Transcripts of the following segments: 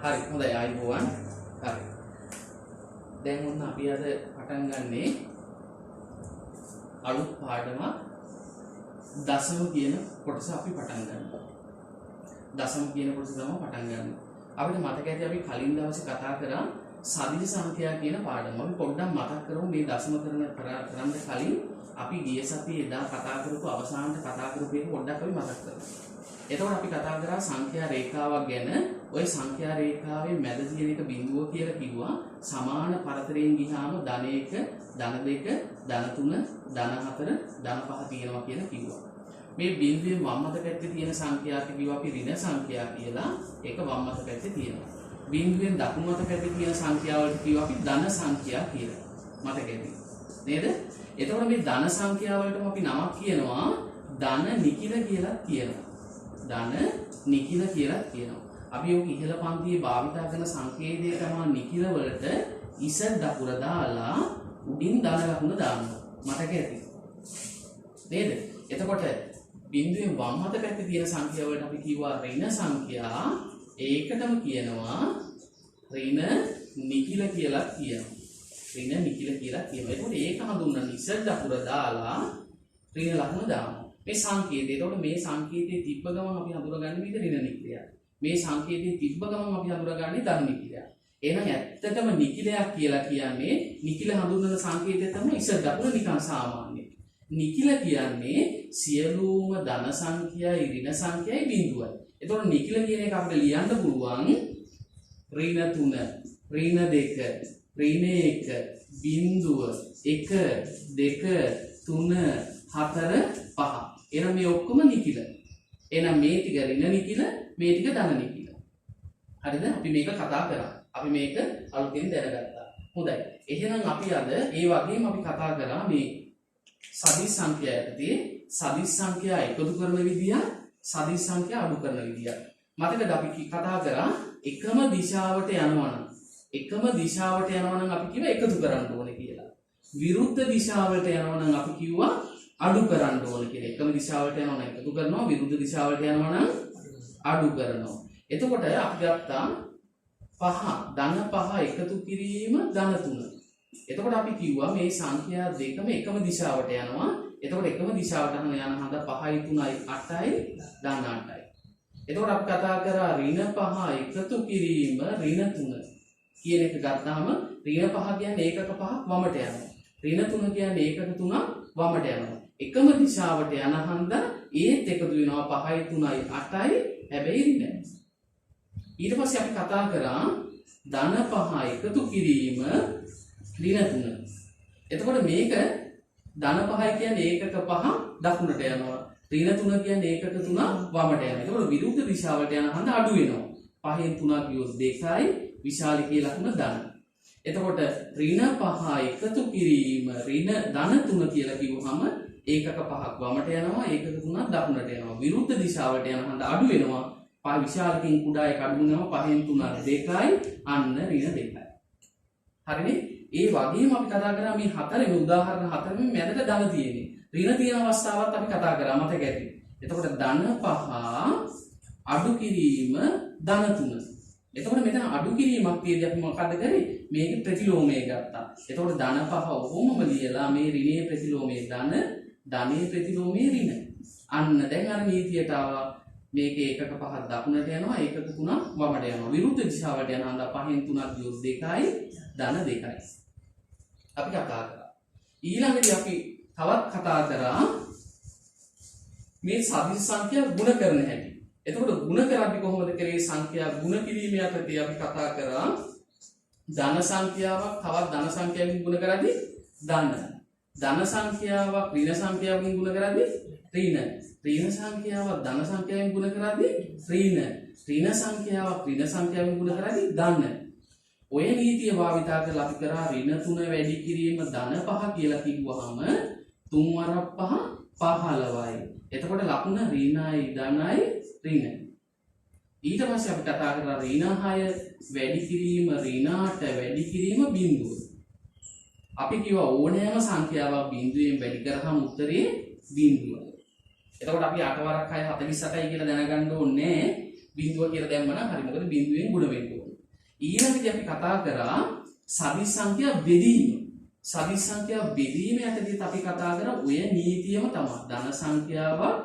හරි හොඳයි. ආයිබෝවන්. හරි. දැන් ඔන්න අපි අද පටන් ගන්නේ අලුත් පාඩම දශම කියන කොටස අපි පටන් ගන්නවා. දශම කියන කොටස තමයි පටන් ගන්න. අපිට මතක ඇති අපි කලින් දවසේ කතා කරා සදිශ සංඛ්‍යා කියන පාඩම. අපි පොඩ්ඩක් මතක් කරමු මේ දශම කරන්න කලින් අපි ගිය සතියේ එදා කතා කරපු අවසානට කතා කරපු එක පොඩ්ඩක් අපි මතක් කරමු. එතකොට අපි කතා කරා සංඛ්‍යා රේඛාවක් ගැන. ওই සංඛ්‍යා රේඛාවේ මැද තියෙන එක බිඳුව කියලා කිව්වා. සමාන පරතරයෙන් ගියාම ධන 1, ධන 2, ධන 3, ධන 4, ධන 5 තියෙනවා කියලා කිව්වා. මේ බිඳුවේ වම් අත පැත්තේ තියෙන සංඛ්‍යාවට කිව්වා අපි ඍණ සංඛ්‍යා කියලා. ඒක වම් අත පැත්තේ තියෙනවා. බිඳුවෙන් දකුණු අත පැත්තේ තියෙන සංඛ්‍යාවලට කිව්වා අපි ධන සංඛ්‍යා කියලා. මතකද? නේද? එතකොට මේ ධන සංඛ්‍යාවලටම අපි නමක් කියනවා ධන නිකිල කියලා කියනවා. ධන නිකිල කියලා කියනවා. අපි ඔක ඉහළ පන්තියේ භාවිතා කරන සංකේතය තමයි නිකිල වලට ඉස දකුර දාලා උඩින් ධන ලකුණ දානවා. මතක ඇති. නේද? එතකොට බිඳුවෙන් වම් අත පැත්තේ තියෙන සංඛ්‍යා වලට අපි කිව්වා ඍණ සංඛ්‍යා. ඒකටම කියනවා ඍණ නිකිල කියලා කියනවා. ඍණ නිකිල කියලා කියනවා. එතකොට ඒක හඳුන්වන ඉස දකුර දාලා ඍණ ලකුණ දානවා. මේ සංකේතය. එතකොට මේ සංකේතයේ තිබ්බ ගමන් අපි හඳුනගන්නේ මේක ඍණ නිකිලයක්. මේ සංකේතයේ තිබ්බ ගමන් අපි හඳුනගන්නේ ධන නිකිලයක්. එහෙනම් ඇත්තටම නිකිලයක් කියලා කියන්නේ නිකිල හඳුන්වන සංකේතය තමයි ඉස දකුණ නිකන් සාමාන්‍ය. නිකිල කියන්නේ සියලුම ධන සංඛ්‍යායි ඍණ සංඛ්‍යායි බිඳුවයි. එතකොට නිකිල කියන එක අපිට ලියන්න පුළුවන් ඍණ 3, ඍණ 2, ඍණ 1, බිඳුව 1, 2, 3, 4, 5. එහෙනම් මේ ඔක්කොම නිකිල. එහෙනම් මේ ටික ඍණ නිකිල, මේ ටික ධන නිකිල. හරිද? අපි මේක කතා කරා. අපි මේක අලුතෙන් දැනගත්තා. හොඳයි. එහෙනම් අපි අද ඒ වගේම අපි කතා කරා මේ සදිශ සංඛ්‍යා යටතේ සදිශ සංඛ්‍යා එකතු කරන විදිය, සදිශ සංඛ්‍යා අඩු කරන විදිය. මතකද අපි කතා කරා එකම දිශාවට යනවා නම් අපි කිව්වා එකතු කරන්න ඕනේ කියලා. විරුද්ධ දිශාවට යනවා නම් අපි කිව්වා අඩු කරන්න ඕනේ කියලා. එකම දිශාවට යනවා නම් එකතු කරනවා, විරුද්ධ දිශාවට යනවා නම් අඩු කරනවා. එතකොට අපි ගත්තා 5 ධන 5 එකතු කිරීම ධන 3. එතකොට අපි කිව්වා මේ සංඛ්‍යා දෙකම එකම දිශාවට යනවා. එතකොට එකම දිශාවට යන හන්ද 5යි 3යි 8යි ධන 8යි. එතකොට අපි කතා කරා ඍණ 5 එකතු කිරීම ඍණ 3 කියන එක ගත්තාම ඍණ 5 කියන්නේ ඒකක 5ක් වමට යනවා. ඍණ 3 කියන්නේ ඒකක 3ක් වමට යනවා. එකම දිශාවට යන හන්ද ඒත් එකතු වෙනවා 5යි 3යි 8යි හැබැයි ඍණ. ඊට පස්සේ අපි කතා කරා ධන 5 එකතු කිරීම ඍණ 3. එතකොට මේක ධන 5 කියන්නේ ඒකක 5 දකුණට යනවා. ඍණ 3 කියන්නේ ඒකක 3 වමට යනවා. එතකොට විරුද්ධ දිශාවට යන හන්ද අඩු වෙනවා. 5න් 3 කියොත් 2යි විශාලිකයේ ලකුණ ධන. එතකොට ඍණ 5 එකතු කිරීම ඍණ ධන 3 කියලා කිව්වහම ඒකක 5ක් වමට යනවා, ඒකක 3ක් දකුණට යනවා. විරුද්ධ දිශාවට යන හන්ද අඩු වෙනවා. 5 විශාලකින් කුඩා එක අඩු වෙනවා. 5න් 3 2යි අන්න ඍණ 2යි. හරිනේ? ඒ වගේම අපි කතා කරා මේ හතරෙම උදාහරණ හතරෙම මැදට ධන තියෙන්නේ. ඍණ තියෙන අවස්ථාවත් අපි කතා කරා මතක ඇති. එතකොට ධන 5 අඩු කිරීම ධන 3. එතකොට මෙතන අඩු කිරීමක් තියෙද්දි අපි මොකද කරේ? මේකේ ප්‍රතිලෝමය ගත්තා. එතකොට ධන 5 ඔහොමම ලියලා මේ ඍණයේ ප්‍රතිලෝමය ධන, ධනයේ ප්‍රතිලෝමය ඍණ. අන්න දැන් අර නීතියට ආවා. මේකේ ඒකක 5ක් දකුණට යනවා, ඒකක 3ක් වමට යනවා. විරුද්ධ දිශාවට යන හන්ද 5න් 3ක් ගියොත් 2යි ධන 2යි. අපි කතා කරා. ඊළඟට අපි තවත් කතා කරා මේ සදිශ සංඛ්‍යා ගුණ කරන හැටි. එතකොට ගුණ කරද්දී කොහොමද කරේ? සංඛ්‍යා ගුණ කිරීම යටතේ අපි කතා කරා ධන සංඛ්‍යාවක් තවත් ධන සංඛ්‍යාවකින් ගුණ කරද්දී ධන සංඛ්‍යාවක් ඍණ සංඛ්‍යාවකින් ගුණ කරද්දී ඍණ සංඛ්‍යාවක් ධන සංඛ්‍යාවෙන් ගුණ කරද්දී ඍණ සංඛ්‍යාවක් ඍණ සංඛ්‍යාවෙන් ගුණ කරද්දී ධන. ඔය නීතිය භාවිතා කරලා අපි කරා ඍණ 3 වැඩි කිරීම ධන 5 කියලා කිව්වහම 3 වරක් 5 15යි. එතකොට ලකුණ ඍණයි ධනයි ඍණ. ඊට පස්සේ අපි කතා කරා ඍණ 6 වැඩි කිරීම ඍණ 8 වැඩි කිරීම බිඳුව. අපි කිව්වා ඕනෑම සංඛ්‍යාවක් බිඳුවෙන් වැඩි කරාම උත්තරේ බිඳුව. එතකොට අපි 8 වරක් 6 48යි කියලා දැනගන්න ඕනේ. බිඳුව කියලා දැම්ම නම් හරි. මොකද බිඳුවෙන් ගුණ වෙන්න ඕනේ. ඊළඟට අපි කතා කරා සදිස් සංඛ්‍යා බෙදීම. සදිස් සංඛ්‍යා බෙදීම යටතේත් අපි කතා කරා ඔය නීතියම තමයි. ධන සංඛ්‍යාවක්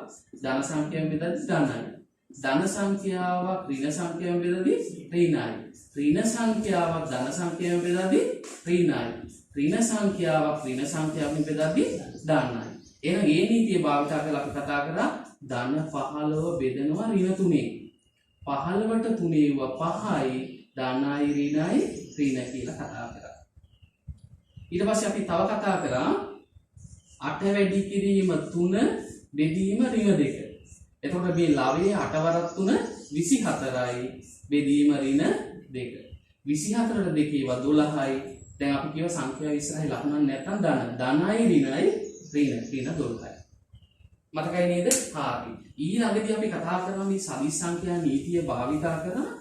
ධන සංඛ්‍යාවෙන් බෙදද්දී ධනයි. ධන සංඛ්‍යාවක් ඍණ සංඛ්‍යාවෙන් බෙදද්දී ඍණයි. ඍණ සංඛ්‍යාවක් ධන සංඛ්‍යාවෙන් බෙදද්දී ඍණයි. ඍණ සංඛ්‍යාවක් ඍණ සංඛ්‍යාවෙන් බෙදද්දී ධනයි. එහෙනම් මේ නීතිය භාවිත කරලා අපි කතා කරා ධන 15 බෙදනවා ඍණ 3. 15ට 3 5යි ධනයි ඍණයි ඍණ කියලා කතා කරා. ඊට පස්සේ අපි තව කතා කරා 8 වැඩි කිරීම 3 බෙදීම ඍණ 2. එතකොට මේ ලවයේ 8 වරක් 3 24යි බෙදීම ඍණ 2. 24ට 2 ඒවා 12යි. දැන් අපි කියව සංඛ්‍යාව ඉස්සරහේ ලකුණක් නැත්නම් ධනයි ඍණයි ඍණ 12යි. මතකයි නේද? හරි. ඊළඟදී අපි කතා කරනවා මේ සදිස් සංඛ්‍යා නීතිය භාවිතා කරලා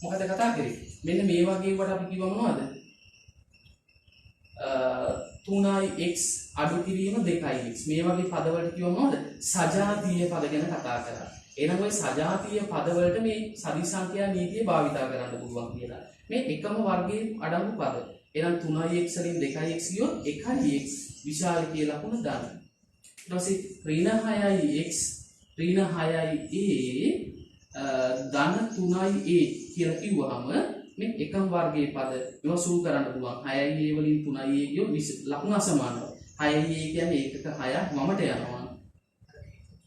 මොකද කතා කරේ? මෙන්න මේ වගේ වට අපි කිව්ව මොනවද? 3x අඩු කිරීම 2x. මේ වගේ පදවලට කිව්ව මොනවද? සජාතීය පද ගැන කතා කරා. එහෙනම් ওই සජාතීය පදවලට මේ සදිස් සංඛ්‍යා නීතිය භාවිතා කරන්න පුළුවන් කියලා. මේ එකම වර්ගයේ අඩංගු පද. එහෙනම් 3x වලින් 2x ගියොත් 1x විශාල කියලා ලකුණ දාන්න. ඊට පස්සේ ඍණ 6x ඍණ 6a ධන 3a කියලා කිව්වහම මේ එකම වර්ගයේ පද ඒවා සූ කරන්න පුළුවන්. 6a වලින් 3a ගියොත් ලකුණ අසමානයි. 6a කියන්නේ ඒකක 6ක් වමට යනවා.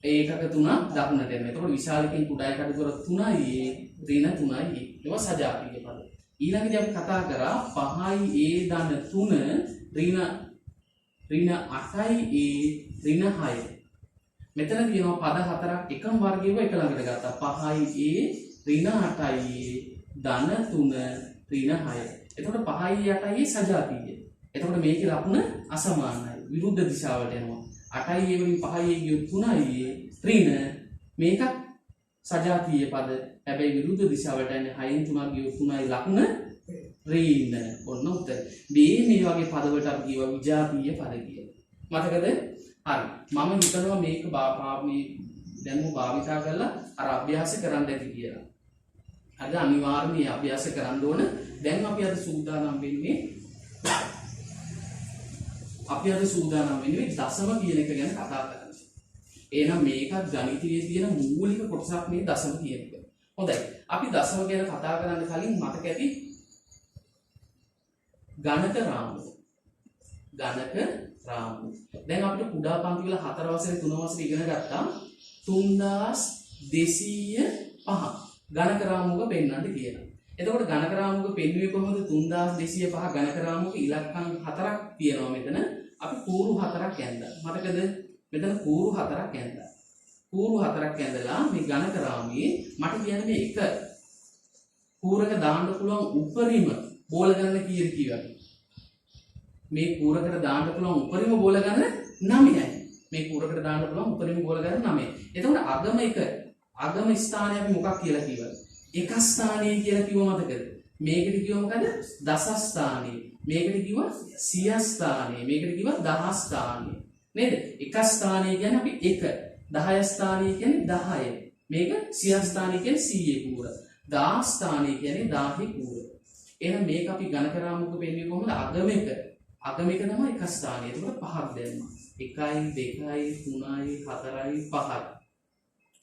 ඒකක 3 දකුණට යනවා. එතකොට විශාලකින් කුඩායි කඩ කරොත් 3a ඍණ 3a. ඒවා සජාතීය පද. ඊළඟට අපි කතා කරා 5a ධන 3 ඍණ 8a ඍණ 6. මෙතන තියෙනවා පද හතරක් එකම වර්ගයේව එක ළඟට ගත්තා. 5a ඍණ 8a ධන 3 ඍණ 6. එතකොට 5a 8a සජාතීය. එතකොට මේකේ ලකුණ අසමානයි. විරුද්ධ දිශාවට යනවා. 8a වලින් 5a ගියොත් 3a ඍණ මේක සජාතීය පද. හැබැයි විරුද්ධ දිශාවට යන්නේ 6න් 3ක් ගියොත් 3යි ලකුණ ඍණ. ඔන්න උත්තර. මේ වගේ පදවලට අපි කියවා විජාතීය පද කියලා. මතකද? හරි. මම හිතනවා මේක දැන්ම භාවිතා කරලා අර අභ්‍යාස කරන්න ඇති කියලා. හරිද? අනිවාර්යයෙන් අභ්‍යාස කරන්න ඕන. දැන් අපි අද සූදානම් වෙන්නේ දශම කියන එක ගැන කතා කරන්න. එහෙනම් මේකත් ගණිතයේ තියෙන මූලික කොටසක් මේ දශම කියන එක. හොඳයි. අපි දශම ගැන කතා කරන්න කලින් මතක ඇති ගණක රාමුව. දැන් අපිට කුඩා පන්ති වල 4 වසරේ 3 වසරේ ඉගෙන ගත්තා 3205 ගණක රාමුවක පෙන්වන්න කියලා. එතකොට ගණක රාමුවක පෙන්වුවේ කොහොමද? 3205 ගණක රාමුවක ඉලක්කම් 4ක් තියෙනවා මෙතන. අපි කූරු 4ක් ඇඳලා. මතකද? මෙතන කූරු 4ක් ඇඳලා. කූරු 4ක් ඇඳලා මේ ගණක රාමුවේ මට කියන්නේ මේ එක කූරක දාන්න පුළුවන් උපරිම බෝල ගණන කීයද කියලා. මේ කූරකට දාන්න පුළුවන් උපරිම බෝල ගණන 9යි. මේ කූරකට දාන්න පුළුවන් උපරිම බෝල ගණන 9යි. එතකොට අගම ස්ථානය අපි මොකක් කියලා කිව්වද? එක ස්ථානය කියලා කිව්ව මතකද? මේකට කිව්ව මොකද? දස ස්ථානය. මේකට කිව්ව සිය ස්ථානය. මේකට කිව්ව දහ ස්ථානය. නේද? එක ස්ථානය කියන්නේ අපි 1. 10 ස්ථානය කියන්නේ 10. මේක සිය ස්ථානය කියන්නේ 100 කූර. 10 ස්ථානය කියන්නේ 1000 කූර. එහෙනම් මේක අපි ගණක රාමුවක පෙන්වන්නේ කොහොමද? අගම එක තමයි එක ස්ථානය. එතකොට පහක් දැම්මා. 1යි 2යි 3යි 4යි 5යි.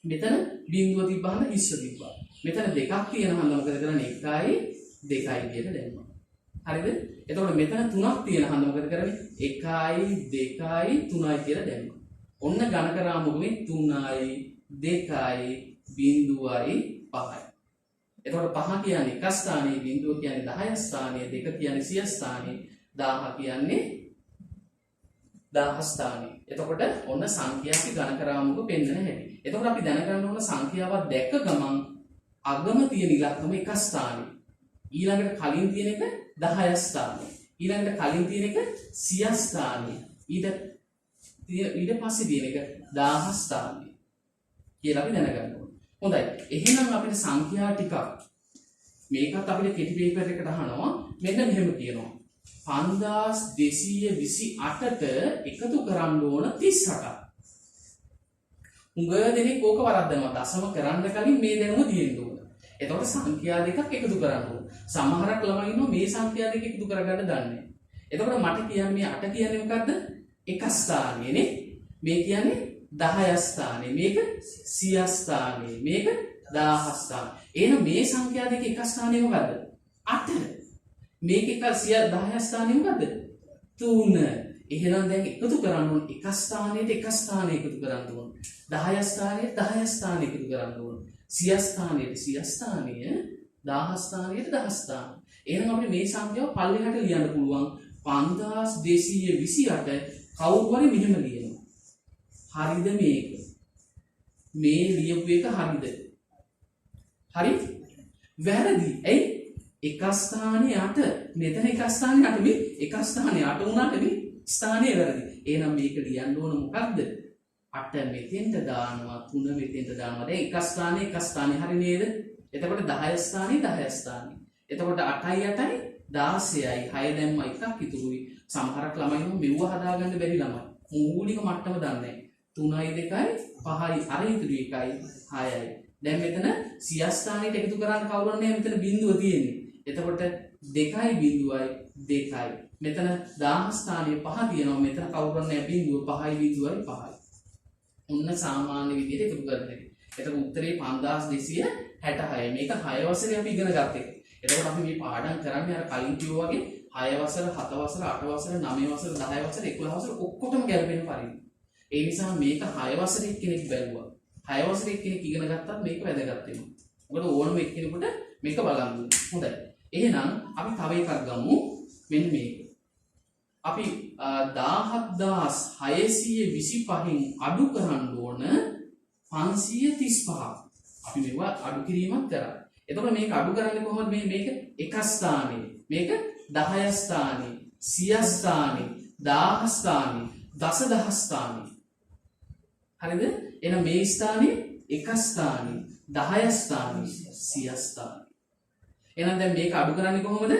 මෙතන බිඳුව තිබ්බහම ඉස්ස තිබ්බා. මෙතන දෙකක් තියෙනවා නම් මොකද කරන්නේ? 1යි 2යි කියලා දැම්මා. හරිද? එතකොට මෙතන 3ක් තියෙනවා නම් මොකද කරන්නේ? 1යි 2යි 3යි කියලා දැම්මා. ඔන්න ගණක රාමුවේ 3යි 2යි බිඳුවයි 5යි. එතකොට 5 කියන්නේ එක ස්ථානයේ, බිඳුව කියන්නේ 10 ස්ථානයේ, 2 කියන්නේ 100 ස්ථානයේ, 1000 කියන්නේ 10 ස්ථානයේ. එතකොට ඔන්න සංඛ්‍යාවේ ගණක රාමුවක පෙන්වන හැටි. එතකොට අපි දැනගන්න ඕන සංඛ්‍යාවක් දැක්ක ගමන් අගම තියෙන ඉලක්කම එක ස්ථානයේ. ඊළඟට කලින් තියෙන එක 10 ස්ථානයේ. ඊළඟට කලින් තියෙන එක 100 ස්ථානයේ. ඊට පස්සේ තියෙන එක 1000 ස්ථානයේ. කියලා අපි දැනගන්න ඕන. හොඳයි. එහෙනම් අපිට සංඛ්‍යා ටිකක් මේකත් අපිට කෙටි පේපර් එකට අහනවා. මෙන්න මෙහෙම කියනවා. 5228ට එකතු කරන්න ඕන 38ක්. උඟ දෙනෙක් ඕක වරද්දනවා. දශම කරන්න කලින් මේ දැනුම තියෙන්න ඕන. එතකොට සංඛ්‍යා දෙකක් එකතු කරන්න ඕන. සමහරක් ළමයි ඉන්නවා මේ සංඛ්‍යා දෙක එකතු කරගන්න දන්නේ නැහැ. එතකොට මට කියන්නේ මේ 8 කියන්නේ මොකද්ද? එක ස්ථානයේනේ. මේ කියන්නේ 10 ස්ථානේ. මේක 100 ස්ථානේ. මේක 1000 ස්ථානේ. එහෙනම් මේ සංඛ්‍යා දෙක එක ස්ථානේ මොකද්ද? 8. මේක එක 10 ස්ථානේ මොකද්ද? 3. එහෙනම් දැන් එකතු කරන්න ඕන එක ස්ථානයට එක ස්ථානය එකතු කරන්න ඕන. 10 ස්ථානයට 10 ස්ථානය එකතු කරන්න ඕන. 100 ස්ථානයට 100 ස්ථානය, 1000 ස්ථානයට 1000 ස්ථානය. එහෙනම් අපිට මේ සංඛ්‍යාව පල්ලෙහාට ලියන්න පුළුවන් 5228 කවුරු හරි මෙහෙම ලියනවා. හරිද මේක? මේ ලියපු එක හරිද? හරි? වැරදි. ඇයි? එක ස්ථානයේ 8 මෙතන එක ස්ථානයේ 8 මේ එක ස්ථානයේ 8 වුණාට මේ ස්ථානය වැරදි. එහෙනම් මේක ලියන්න ඕන මොකක්ද? 8 මෙතෙන්ට දානවා 3 මෙතෙන්ට දානවා. දැන් එක ස්ථානයේ හරි නේද? එතකොට 10 ස්ථානයේ 10 ස්ථානයේ. එතකොට 8යි 8යි 16යි 6 දැම්ම එකක් ඉතුරුයි. සමහරක් ළමයි මෙව්ව හදාගන්න බැරි ළමයි. මූලික මට්ටම දන්නේ නැහැ. 3යි 2යි 5යි අර ඉතුරු 1යි 6යි. දැන් මෙතන 100 ස්ථානයට එකතු කරන්න කවුරුන් නැහැ මෙතන බිඳුව තියෙන්නේ. එතකොට 2යි බිඳුවයි 2යි. මෙතන 1000 ස්ථානයේ 5 තියෙනවා. මෙතන කවුරුන් නැහැ බිඳුව 5යි බිඳුවයි 5යි. උන්න සාමාන්‍ය විදිහට එකතු කරන්නේ. එතකොට උත්තරේ 5266. මේක 6 වසරේ අපි ඉගෙන ගත්ත එක. එතකොට අපි මේ පාඩම් කරන්නේ අර කලින් කිව්වා වගේ 6 වසර 7 වසර 8 වසර 9 වසර 10 වසර 11 වසර ඔක්කොටම ගැලපෙන පරිදි. ඒ නිසා මේක 6 වසරේ කෙනෙක් බැලුවා. 6 වසරේ කෙනෙක් ඉගෙන ගත්තත් මේක වැදගත් වෙනවා. මොකද ඕනම එක්කෙනෙකුට මේක බලන්න. හොඳයි. එහෙනම් අපි තව එකක් ගමු. මෙන්න මේක. අපි 17625න් අඩු කරන්න ඕන 535. අපි මේවා අඩු කිරීමක් කරා. එතකොට මේක අඩු කරන්නේ කොහොමද? මේක එක ස්ථානයේ, මේක 10 ස්ථානයේ, 100 ස්ථානයේ, 1000 ස්ථානයේ, දසදහස් ස්ථානයේ. හරිද? එහෙනම් මේ ස්ථානයේ එක ස්ථානයේ, 10 ස්ථානයේ, 100 ස්ථානයේ. එහෙනම් දැන් මේක අඩු කරන්නේ කොහොමද?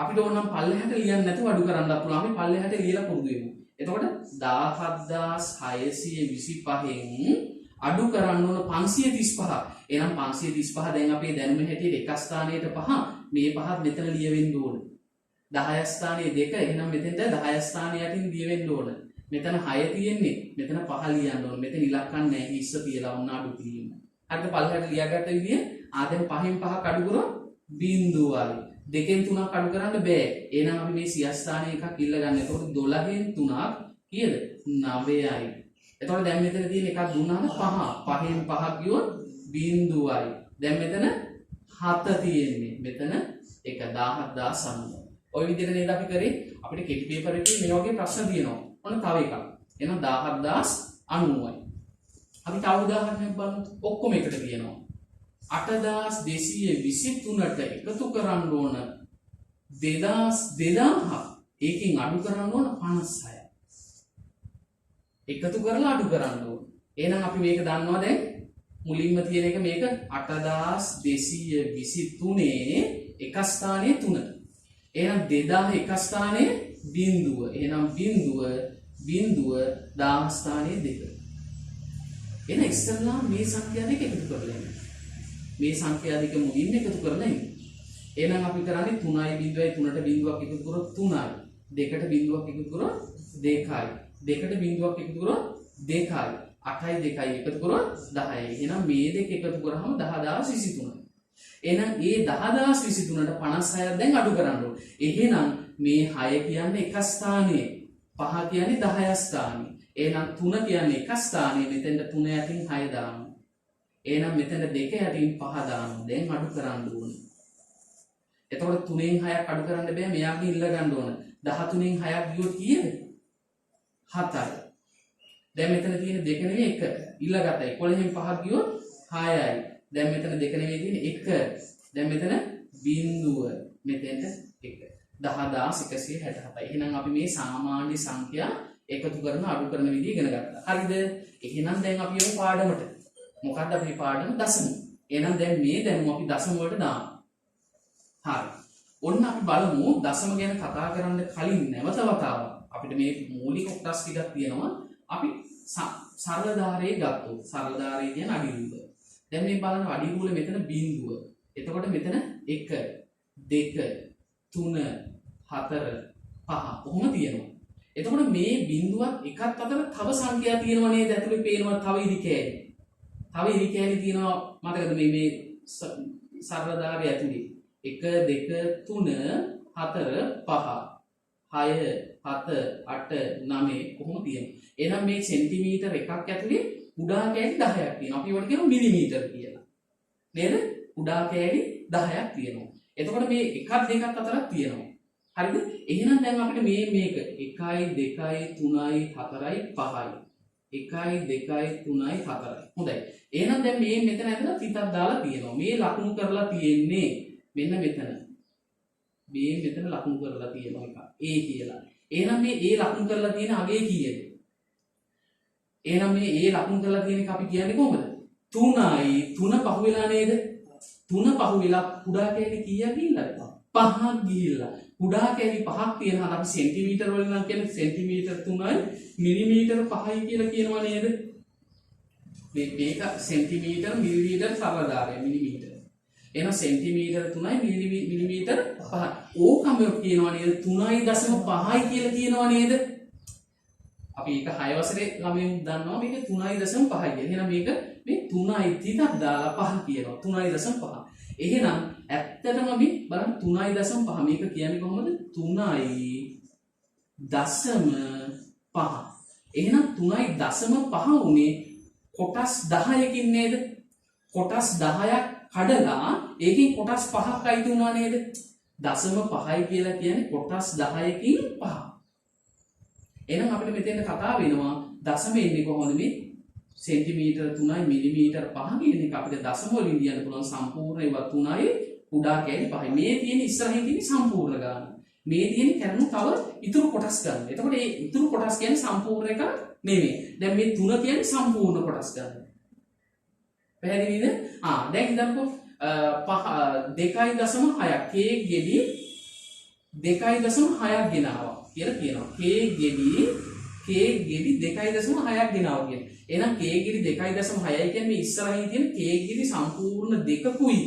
අපිට ඕනම් පල්ලෙහාට ලියන්න නැතුව අඩු කරන්නත් පුළුවන්. අපි පල්ලෙහාට ලියලා පුරුදු වෙමු. එතකොට 17625න් අඩු කරන්න ඕන 535. එහෙනම් 535 දැන් අපේ දැනුම හැටියට එක ස්ථානයට 5. මේ පහත් මෙතන ලියවෙන්න ඕන. 10 ස්ථානයේ 2. එහෙනම් මෙතෙන්ද 10 ස්ථානයේ යටින් ලියවෙන්න ඕන. මෙතන 6 තියෙන්නේ. මෙතන 5 ලියන්න ඕන. මෙතන ඉලක්කම් නැහැ. හිස්ස තියලා වුණ අඩු කිරීම. හරිද? පල්ලෙහාට ලියාගත්ත විදිය ආදෙන් 5න් 5ක් අඩු කරොත් බිඳුවයි. 2න් 3ක් අඩු කරන්න බෑ. එහෙනම් අපි මේ 100 ස්ථානයේ එකක් ඉල්ල ගන්න. එතකොට 12න් 3ක් කීයද? 9යි. එතකොට දැන් මෙතන තියෙන එකක් දුන්නාම 5. 5න් 5ක් ගියොත් බිඳුවයි. දැන් මෙතන 7 තියෙන්නේ. මෙතන 17090. ඔය විදිහට නේද අපි කරේ? අපිට කෙටි පේපර් එකේ මේ වගේ ප්‍රශ්න තියෙනවා. ඔන්න තව එකක්. එහෙනම් 17090යි. අපි තව උදාහරණයක් බලමු. ඔක්කොම එකට කියනවා. 8223ට එකතු කරන්න ඕන 2000 ඒකෙන් අඩු කරන්න ඕන 56. එකතු කරලා අඩු කරන්න ඕන. එහෙනම් අපි මේක දන්නවා දැන් මුලින්ම තියෙන එක මේක 8223 එක ස්ථානයේ 3. එහෙනම් 2000 එක ස්ථානයේ බිඳුව. එහෙනම් බිඳුව 1000 ස්ථානයේ 2. එහෙනම් ඉස්සෙල්ලා මේ සංඛ්‍යා දෙක එකතු කරලා ඉන්න. මේ සංඛ්‍යා දෙක මුලින්ම එකතු කරලා ඉන්න. එහෙනම් අපි කරන්නේ 3යි බිඳුවයි 3ට බිඳුවක් එකතු කරොත් 3යි. 2ට බිඳුවක් එකතු කරොත් 2යි. 2ට බිඳුවක් එකතු කරොත් 2යි. 8යි 2යි එකතු කරොත් 10යි. එහෙනම් මේ දෙක එකතු කරාම 10023. එහෙනම් මේ 10023ට 56ක් දැන් අඩු කරන්න ඕනේ. එහෙනම් මේ 6 කියන්නේ එක ස්ථානයේ, 5 කියන්නේ 10 ස්ථානයේ. එහෙනම් 3 කියන්නේ එක ස්ථානයේ. මෙතෙන්ට 3 යටින් 6 දානවා. එහෙනම් මෙතන 2 යටින් 5 දානවා. දැන් අඩු කරන්න ඕනේ. එතකොට 3න් 6ක් අඩු කරන්න බෑ. මෙයාගේ ඉල්ල ගන්න ඕන. 13න් 6ක් ගියොත් කීයද? 7යි. දැන් මෙතන තියෙන 2 නෙවෙයි 1. ඉල්ලගත්තා. 11න් 5ක් ගියොත් 6යි. දැන් මෙතන 2 නෙවෙයි තියෙන්නේ 1. දැන් මෙතන බිඳුව. මෙතෙන්ට 1. 10167. එහෙනම් අපි මේ සාමාන්‍ය සංඛ්‍යා එකතු කරන අඩු කරන විදිහ ඉගෙන ගත්තා. හරිද? එහෙනම් දැන් අපි යමු පාඩමට. මොකක්ද අපේ පාඩම? දශම. එහෙනම් දැන් මේ දැනුම අපි දශම වලට දාමු. හරි. ඔන්න අපි බලමු දශම ගැන කතා කරන්න කලින් නැවත වතාවක් අපිට මේ මූලික කොටස් ටිකක් තියෙනවා. අපි සරල ධාරයේ ගත්තොත් සරල ධාරයේ කියන අඩිරුව. දැන් මේ බලන්න අඩිරුව වල මෙතන බිඳුව. එතකොට මෙතන 1 2 3 4 5 කොහොම තියෙනවා. එතකොට මේ බිඳුවත් එකත් අතර තව සංඛ්‍යා තියෙනවා නේද? ඇතුලේ පේනවා තව ඉරි කෑලි. තව ඉරි කෑලි තියෙනවා මතකද මේ සරල ධාරයේ ඇතුලේ 1 2 3 4 5 6 7 8 9 කොහොම තියෙනවා. එහෙනම් මේ සෙන්ටිමීටර් එකක් ඇතුලේ කුඩා කෑලි 10ක් තියෙනවා. අපි ඒවට කියනවා මිලිමීටර් කියලා. නේද? කුඩා කෑලි 10ක් තියෙනවා. එතකොට මේ එකක් දෙකක් අතරක් තියෙනවා. හරිද? එහෙනම් දැන් අපිට මේක 1 2 3 4 5යි. 1 2 3 4යි. හොඳයි. එහෙනම් දැන් මේ මෙතන ඇතුළත තිතක් දාලා තියෙනවා. මේ ලකුණු කරලා තියෙන්නේ මෙන්න මෙතන. මේ මෙතන ලකුණු කරලා තියෙනවා එක. A කියලා. එහෙනම් මේ A ලකුණු කරලා තියෙන අගේ කීයද? එහෙනම් මේ A ලකුණු කරලා තියෙන එක අපි කියන්නේ කොහොමද? 3යි 3 පහ වෙලා නේද? 3 පහ වෙලා කුඩා කෑලි කීයක් ගිහිල්ලාද? 5ක් ගිහිල්ලා. කුඩා කෑලි 5ක් තියෙනවා. අපි සෙන්ටිමීටර් වලින් නම් කියන්නේ සෙන්ටිමීටර් 3යි මිලිමීටර් 5යි කියලා කියනවා නේද? මේක සෙන්ටිමීටර් මිලිමීටර් සරල ධාරය මිලිමීටර්. එහෙනම් සෙන්ටිමීටර් 3යි මිලිමීටර් 5යි. ඕකම කියනවා නේද 3.5යි කියලා කියනවා නේද? අපි ඒක 6 වසරේ ළමයින් දන්නවා මේක 3.5යි කියලා. එහෙනම් මේක මේ 3යි තිතක් දාලා 5 කියනවා 3.5. එහෙනම් ඇත්තටම අපි බලන්න 3.5 මේක කියන්නේ කොහොමද? 3.5. එහෙනම් 3.5 උනේ කොටස් 10කින් නේද? කොටස් 10ක් කඩලා ඒකෙන් කොටස් 5ක් අයිති වුණා නේද? 0.5යි කියලා කියන්නේ කොටස් 10කින් 5. එහෙනම් අපිට මෙතෙන් කතා වෙනවා දශම එන්නේ කොහොමද මේ සෙන්ටිමීටර් 3යි මිලිමීටර් 5 කියන එක අපිට දශම වලින් ලියන්න පුළුවන් සම්පූර්ණ ඒවා 3යි කුඩා කෑලි 5යි. මේ තියෙන ඉස්සරහින් තියෙන සම්පූර්ණ ගාන. මේ තියෙන කරුණු තව ඉතුරු කොටස් ගන්න. එතකොට මේ ඉතුරු කොටස් කියන්නේ සම්පූර්ණ එක නෙමෙයි. දැන් මේ 3 කියන්නේ සම්පූර්ණ කොටස් ගන්න. පැහැදිලිද? දැන් හිතන්නකෝ 2.6ක් k ගෙඩි 2.6ක් ගෙනාවා කියලා කියනවා. k ගෙඩි 2.6ක් ගෙනාවා කියන්නේ. එහෙනම් k ගෙඩි 2.6යි කියන්නේ ඉස්සරහින් තියෙන k ගෙඩි සම්පූර්ණ දෙකකුයි.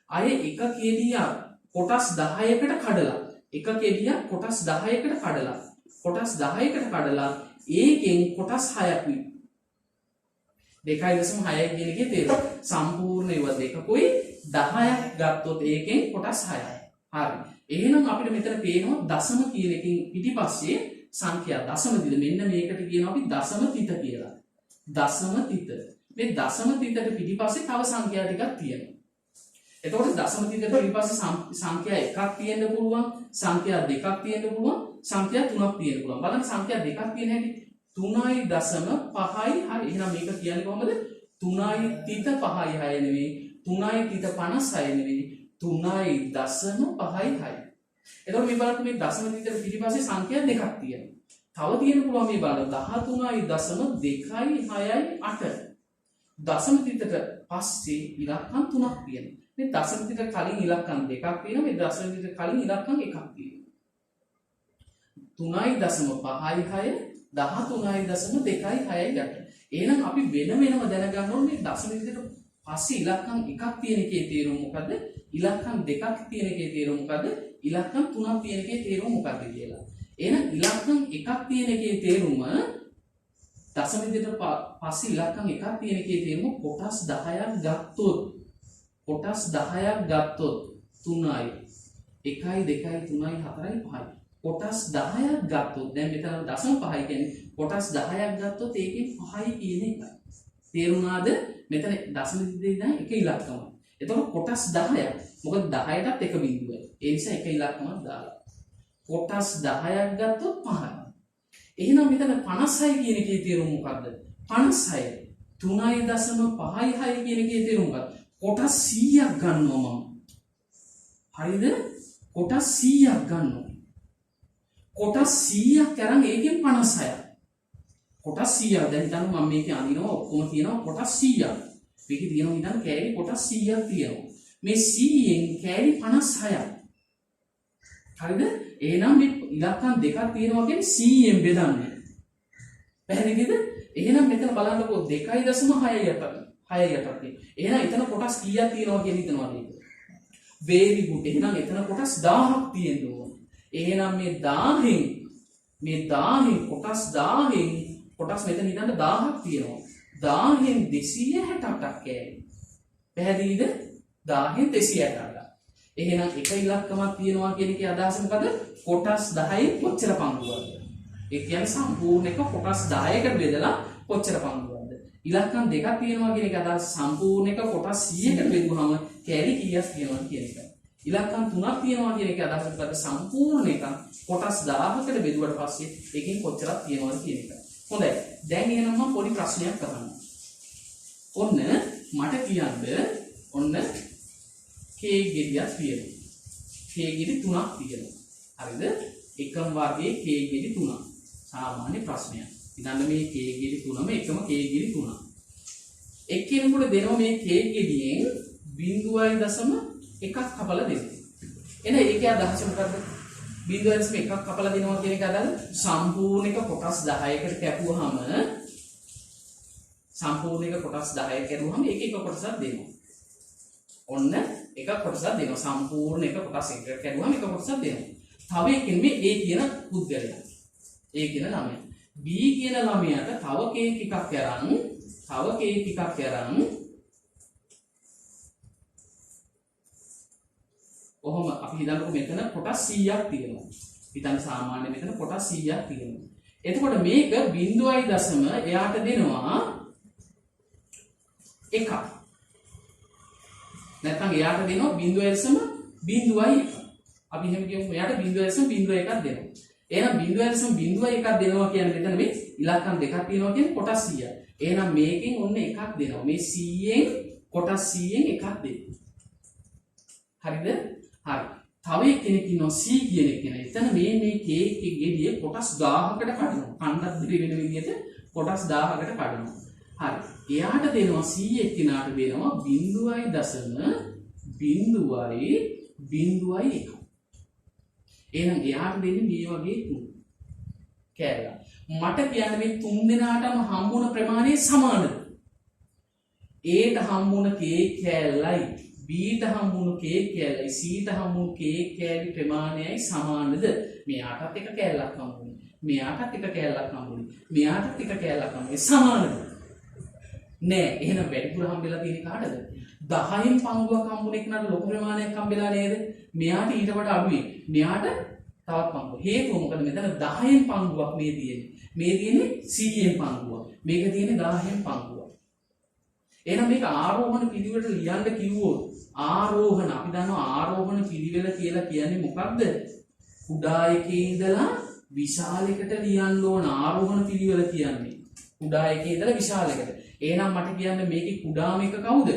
අය එක කෙඩියක් කොටස් 10කට කඩලා එක කෙඩියක් කොටස් 10කට කඩලා කොටස් 10කට කඩලා ඒකෙන් කොටස් 6ක් 2.6 කියන එකේ තේරුම සම්පූර්ණ ඒවා දෙකකුයි 10ක් ගත්තොත් ඒකෙන් කොටස් 6යි. හරි. එහෙනම් අපිට මෙතන පේනවා දශම කියන එකකින් පිටිපස්සේ සංඛ්‍යා දශම දිද මෙන්න මේකට කියනවා අපි දශම තිත කියලා. දශම තිත. මේ දශම තිතට පිටිපස්සේ තව සංඛ්‍යා ටිකක් තියෙනවා. එතකොට දශම තිතට පිටිපස්සේ සංඛ්‍යා එකක් තියෙන්න පුළුවන්, සංඛ්‍යා දෙකක් තියෙන්න පුළුවන්, සංඛ්‍යා තුනක් තියෙන්න පුළුවන්. බලන්න සංඛ්‍යා දෙකක් තියෙන හැටි 3.5යි 6. එහෙනම් මේක කියන්නේ කොහොමද? 3යි තිත 5යි 6 නෙවෙයි, 3යි තිත 56 නෙවෙයි, 3.5යි 6. එතකොට මේ බලන්න මේ දශම තිතට පිටිපස්සේ සංඛ්‍යා දෙකක් තියෙනවා. තව තියෙන්න පුළුවන් මේ බලන්න 13.2යි 6යි 8. දශම තිතට පස්සේ ඉලක්කම් තුනක් තියෙනවා. මේ දශම තිතට කලින් ඉලක්කම් දෙකක් තියෙනවා. මේ දශම තිතට කලින් ඉලක්කම් එකක් තියෙනවා. 3.5යි 6 13.2යි 6යි 8. එහෙනම් අපි වෙන වෙනම දැනගන්න ඕනේ මේ දශම තිතට පස්සේ ඉලක්කම් එකක් තියෙන එකේ තේරුම මොකද්ද? ඉලක්කම් දෙකක් තියෙන එකේ තේරුම මොකද්ද? ඉලක්කම් තුනක් තියෙන එකේ තේරුම මොකක්ද කියලා. එහෙනම් ඉලක්කම් එකක් තියෙන එකේ තේරුම දශම තිතට පස්සේ ඉලක්කම් එකක් තියෙන එකේ තේරුම කොටස් 10ක් ගත්තොත් 3යි 1යි 2යි 3යි 4යි 5යි කොටස් 10ක් ගත්තොත් දැන් මෙතන දශම 5යි කියන්නේ කොටස් 10ක් ගත්තොත් ඒකේ 5යි කියන එකයි. තේරුණාද? මෙතන දශම තිතේ දැන් එක ඉලක්කමයි. එතකොට කොටස් 10ක්. මොකද 10ටත් එක බිඳුවයි. ඒ නිසා එක ඉලක්කමක් දාලා. කොටස් 10ක් ගත්තොත් 5යි. එහෙනම් මෙතන 56 කියන එකේ තේරුම මොකද්ද? 56. 3.5යි 6 කියන එකේ තේරුම මොකක්ද? කොටස් 100ක් ගන්නවා මම. හරිද? කොටස් 100ක් ගන්නවා. කොටස් 100ක් අරන් ඒකෙන් 56ක්. කොටස් 100ක් දැන් හිතන්න මම මේකේ අඳිනවා ඔක්කොම තියෙනවා කොටස් 100ක්. මේකේ තියෙනවා හිතන්න කෑලි කොටස් 100ක් තියෙනවා. මේ 100ෙන් කෑලි 56ක්. හරිද? එහෙනම් මේ ඉලක්කම් දෙකක් තියෙනවා කියන්නේ 100ෙන් බෙදන්නේ. පැහැදිලිද? එහෙනම් මෙතන බලන්නකෝ 2.6 6 එහෙනම් එතන කොටස් කීයක් තියෙනවා කියලා හිතනවා නේද? very good. එහෙනම් එතන කොටස් 1000ක් තියෙන්න ඕන. එහෙනම් මේ 1000න් කොටස් 1000න් කොටස් මෙතන හිතන්න 1000ක් තියෙනවා. 1000න් 268ක් කෑලි. පැහැදිලිද? 1000න් 268ක්. එහෙනම් එක ඉලක්කමක් තියෙනවා කියන එකේ අදහස මොකද? කොටස් 10න් කොච්චර පංගුවක්ද? ඒ කියන්නේ සම්පූර්ණ එක කොටස් 10කට බෙදලා කොච්චර පංගුවක්ද? ඉලක්කම් දෙකක් තියෙනවා කියන එක අදහස සම්පූර්ණ එක කොටස් 100කට බෙදුවාම කැරි කීයක් තියෙනවද කියන එක. ඉලක්කම් 3ක් තියෙනවා කියන එක අදහස මොකද? සම්පූර්ණ එක කොටස් 1000කට බෙදුවට පස්සේ එකකින් කොච්චරක් තියෙනවද කියන එක. හොඳයි. දැන් එහෙනම් මම පොඩි ප්‍රශ්නයක් අහන්න. ඔන්න මට කියන්න ඔන්න k ගෙඩියක් තියෙනවා. k ගෙඩි 3ක් තියෙනවා. හරිද? එකම වර්ගයේ k ගෙඩි 3ක්. සාමාන්‍ය ප්‍රශ්නයක්. ඉතින් මේ k ගෙඩි 3ම එකම k ගෙඩි 3ක්. එක්කෙනෙකුට දෙනවා මේ k ගෙඩියෙන් 0.1ක් කපලා දෙන්න. එන ඒකේ අදහස මොකද්ද? 0.1ක් කපලා දෙනවා කියන එක අදහස සම්පූර්ණ එක කොටස් 10කට කැපුවාම ඒක එක කොටසක් දෙනවා. ඔන්න එක කොටසක් දෙනවා. සම්පූර්ණ එක කොටස් එකකට කැපුවාම එක කොටසක් දෙනවා. තව එකකින් මේ A කියන පුද්ගලයා. A කියන ළමයා. B කියන ළමයාට තව කේක් එකක් අරන් ඔහොම අපි හිතන්නකො මෙතන කොටස් 100ක් තියෙනවා. හිතන්න සාමාන්‍ය මෙතන කොටස් 100ක් තියෙනවා. එතකොට මේක 0.0 එයාට දෙනවා එකක්. නැත්නම් එයාට දෙනවා 0.01. අපි එහෙම කියමු එයාට 0.01ක් දෙනවා. එහෙනම් 0.01ක් දෙනවා කියන්නේ මෙතන මේ ඉලක්කම් දෙකක් තියෙනවා කියන්නේ කොටස් 100ක්. එහෙනම් මේකෙන් ඔන්න එකක් දෙනවා. මේ 100න් කොටස් 100න් එකක් දෙනවා. හරිද? හරි. තව කෙනෙක් ඉන්නවා C කියන කෙනා. එතන මේ කේක් එකේ ගෙඩිය කොටස් 1000කට කඩනවා. කණ්ඩක් දිරි වෙන විදිහට කොටස් 1000කට කඩනවා. හරි. එයාට දෙනවා C එක්කිනාට දෙනවා 0.01. එහෙනම් එයාට දෙන්නේ මේ වගේ තුන. කෑල්ල. මට කියන්න මේ තුන් දෙනාටම හම්බුන ප්‍රමාණය සමානද? Aට හම්බුන කේක් කෑල්ලයි Bට හම්බුණු කේක් කෑල්ලයි Cට හම්බුණු කේක් කෑලි ප්‍රමාණයයි සමානද? මෙයාටත් එක කෑල්ලක් හම්බුනේ. මෙයාටත් එක කෑල්ලක් හම්බුනේ. මෙයාටත් එක කෑල්ලක් හම්බුනේ. සමානද? නෑ. එහෙනම් වැඩිපුර හම්බෙලා තියෙන්නේ කාටද? 10න් පංගුවක් හම්බුනේ කෙනාට ලොකු ප්‍රමාණයක් හම්බෙලා නේද? මෙයාට ඊට වඩා අඩුයි. මෙයාට තවත් පංගුවක්. හේතුව මොකද? මෙතන 10න් පංගුවක් මේ තියෙන්නේ. මේ තියෙන්නේ 100න් පංගුවක්. මේක තියෙන්නේ 10න් පංගුවක්. එහෙනම් මේක ආරෝහණ පිළිවෙලට ලියන්න කිව්වොත් ආරෝහණ අපි දන්නවා ආරෝහණ පිළිවෙල කියලා කියන්නේ මොකක්ද? කුඩා එකේ ඉඳලා විශාල එකට ලියන්න ඕන ආරෝහණ පිළිවෙල කියන්නේ. කුඩා එකේ ඉඳලා විශාල එකට. එහෙනම් මට කියන්න මේකේ කුඩාම එක කවුද?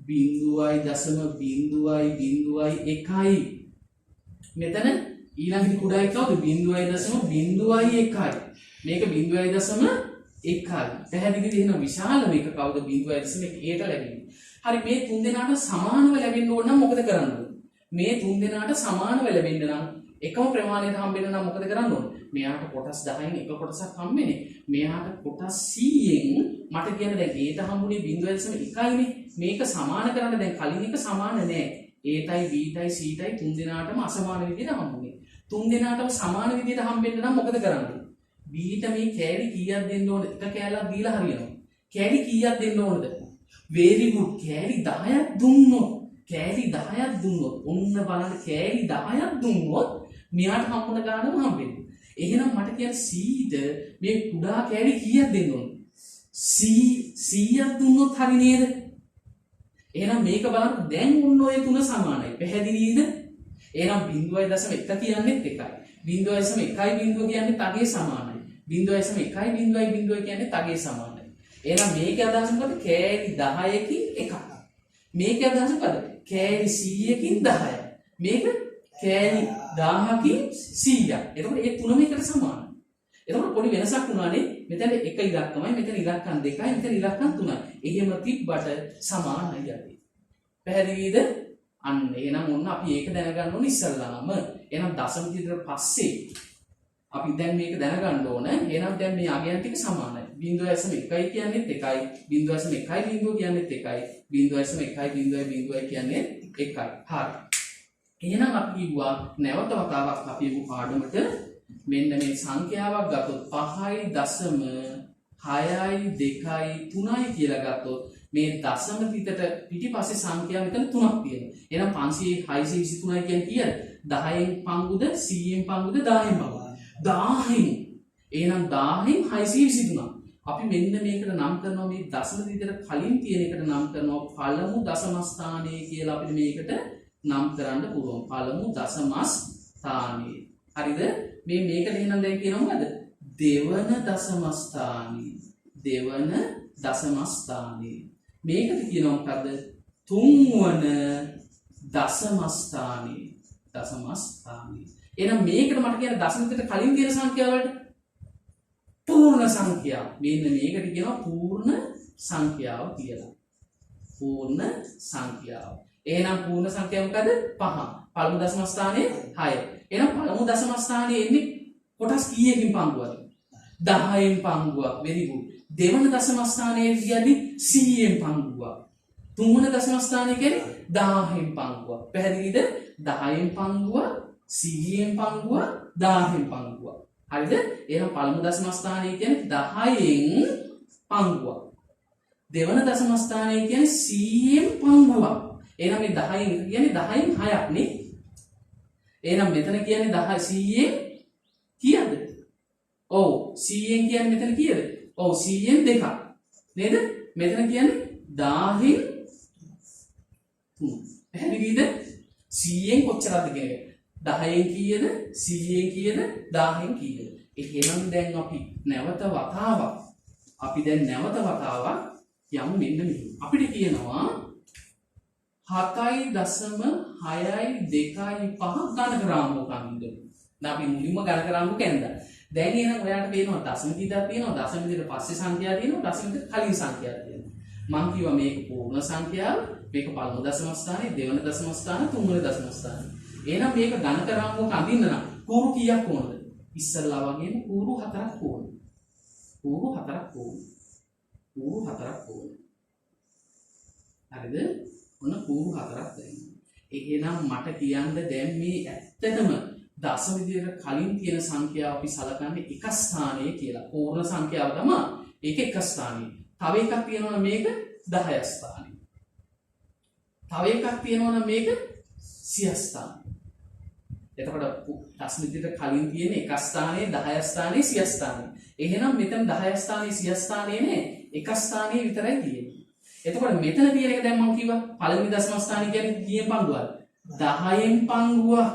0.0.1. මෙතන ඊළඟට කුඩා එක කවුද? 0.01. මේක 0.1. පැහැදිලිද? එහෙනම් විශාල මේක කවුද? 0.1ට ලැබෙන්නේ. හරි. මේ තුන් දෙනාට සමානව ලැබෙන්න ඕන නම් මොකද කරන්න ඕන? මේ තුන් දෙනාට සමානව ලැබෙන්න නම් එකම ප්‍රමාණයට හම්බෙන්න නම් මොකද කරන්න ඕන? මෙයාට කොටස් 10න් එක කොටසක් හම්බෙන්නේ. මෙයාට කොටස් 100න් මට කියන්න දැන් Aට හම්බුනේ 0.1නේ. මේක සමාන කරන්න දැන් කලින් එක සමාන නෑ. Aටයි Bටයි Cටයි තුන් දෙනාටම අසමාන විදිහට හම්බුනේ. තුන් දෙනාටම සමාන විදිහට හම්බෙන්න නම් මොකද කරන්නේ? Bට මේ කෑලි කීයක් දෙන්න ඕනද? එක කෑල්ලක් දීලා හරියනවා. කෑලි කීයක් දෙන්න ඕනද? very good. කෑලි 10ක් දුන්නොත් ඔන්න බලන්න කෑලි 10ක් දුන්නොත් මෙයාට හම්බුන ගානම හම්බෙන්නේ. එහෙනම් මට කියන්න Cට මේ කුඩා කෑලි කීයක් දෙන්න ඕනද? 100ක් දුන්නොත් හරි නේද? එහෙනම් මේක බලන්න දැන් ඔන්න ඔය තුන සමානයි. පැහැදිලිද? එහෙනම් 0.1 කියන්නේත් එකයි. 0.1 කියන්නේ තගේ සමානයි. 0.1 කියන්නේ තගේ සමානයි. එහෙනම් මේකේ අදහස මොකද? කෑලි 10කින් එකක්. මේකේ අදහස මොකද? කෑලි 100කින් 10යි. මේක කෑලි 1000කින් 100ක්. එතකොට මේ තුනම එකට සමානයි. එතකොට පොඩි වෙනසක් වුණානේ. මෙතන එක ඉලක්කමයි, මෙතන ඉලක්කම් දෙකයි, මෙතන ඉලක්කම් තුනයි. එහෙම තිබ්බට සමානයි යන්නේ. පැහැදිලිද? අන්න එහෙනම් ඔන්න අපි ඒක දැනගන්න ඕනේ ඉස්සල්ලාම. එහෙනම් දශම විදිහට පස්සේ අපි දැන් මේක දැනගන්න ඕන. එහෙනම් දැන් මේ අගයන් ටික සමානයි. 0.1 කියන්නේත් එකයි 0.1 බිඳුව කියන්නේත් එකයි 0.1 බිඳුවයි කියන්නේත් එකයි. හරි. එහෙනම් අපි කිව්වා නැවත වතාවක් අපි මේ පාඩමට මෙන්න මේ සංඛ්‍යාවක් ගත්තොත් 5.6.2.3 කියලා ගත්තොත් මේ දශම පිටට පිටිපස්සේ සංඛ්‍යා මෙතන 3ක් තියෙනවා. එහෙනම් 500 623 කියන්නේ කීයද? 10න් පංගුද 100න් පංගුද 10න් පංගුද? 1000න්. එහෙනම් 1000න් 623. අපි මෙන්න මේකට නම් කරනවා මේ දශම පිටට කලින් තියෙන එකට නම් කරනවා පළමු දශම ස්ථානය කියලා අපිට මේකට නම් කරන්න පුළුවන්. පළමු දශම ස්ථානය. හරිද? මේකට එහෙනම් දැන් කියනවා මොකද? දෙවන දශම ස්ථානය. දෙවන දශම ස්ථානය. මේකට කියනවා මොකද්ද? තුන්වන දශම ස්ථානය. දශම ස්ථානය. එහෙනම් මේකට මට කියන දශම පිටට කලින් තියෙන සංඛ්‍යාවලට පූර්ණ සංඛ්‍යාව. මෙන්න මේකට කියනවා පූර්ණ සංඛ්‍යාව කියලා. පූර්ණ සංඛ්‍යාව. එහෙනම් පූර්ණ සංඛ්‍යාව මොකද? 5. පළමු දශම ස්ථානයේ 6. එහෙනම් පළමු දශම ස්ථානයේ එන්නේ කොටස් කීයකින් පංගුවද? 10න් පංගුවක්. very good. දෙවන දශම ස්ථානයේ කියන්නේ 100න් පංගුවක්. තුන්වන දශම ස්ථානයේ කියන්නේ 1000න් පංගුවක්. පැහැදිලිද? 10න් පංගුවක්, 100න් පංගුවක්, 1000න් පංගුවක්. හරිද? එහෙනම් පළමු දශම ස්ථානයේ කියන්නේ 10න් පංගුවක්. දෙවන දශම ස්ථානයේ කියන්නේ 100න් පංගුවක්. එහෙනම් මේ 10න් කියන්නේ 10න් 6ක් නේ. එහෙනම් මෙතන කියන්නේ 10 100න් කීයද? ඔව් 100න් කියන්නේ මෙතන කීයද? ඔව් 100න් 2ක්. නේද? මෙතන කියන්නේ 1000න් 3. පැහැදිලිද? 100න් කොච්චරද කියන්නේ? 10න් කීයද? 100න් කීයද? 1000න් කීයද? එහෙනම් දැන් අපි නැවත වතාවක් යමු මෙන්න මෙහෙම. අපිට කියනවා 7.6.2.5 ගණක රාමුවක් අඳින්න. දැන් අපි මුලින්ම ගණක රාමුව කැඳලා. දැන් එහෙනම් ඔයාලට පේනවා දශම පිටක් තියෙනවා, දශම පිටට පස්සේ සංඛ්‍යා තියෙනවා, දශම පිටට කලින් සංඛ්‍යා තියෙනවා. මම කිව්වා මේක පූර්ණ සංඛ්‍යාව, මේක පළමු දශම ස්ථානයේ, දෙවන දශම ස්ථානයේ, තුන්වන දශම ස්ථානයේ. එහෙනම් මේක ගණක රාමුවක අඳින්න නම් කූරු කීයක් ඕනද? ඉස්සල්ලා වගේම කූරු 4ක් ඕන. කූරු 4ක් ඕන. කූරු 4ක් ඕන. හරිද? ඔන්න කූරු 4ක් දැන්. එහෙනම් මට කියන්න දැන් මේ ඇත්තටම දශම විදියට කලින් තියෙන සංඛ්‍යාව අපි සලකන්නේ එක ස්ථානයේ කියලා. පූර්ණ සංඛ්‍යාව තමයි. ඒක එක ස්ථානයේ. තව එකක් තියෙනවා මේක 10 ස්ථානයේ. තව එකක් තියෙනවා මේක 100 ස්ථානයේ. එතකොට දශම විදියට කලින් තියෙන එක ස්ථානයේ 10 ස්ථානයේ 100 ස්ථානයේ. එහෙනම් මෙතන 10 ස්ථානයේ 100 ස්ථානයේ නේ එක ස්ථානයේ විතරයි තියෙන්නේ. එතකොට මෙතන තියෙන එක දැන් මම කිව්වා පළවෙනි දශම ස්ථානය කියන්නේ කීයෙන් පංගුවද? 10න් පංගුවක්.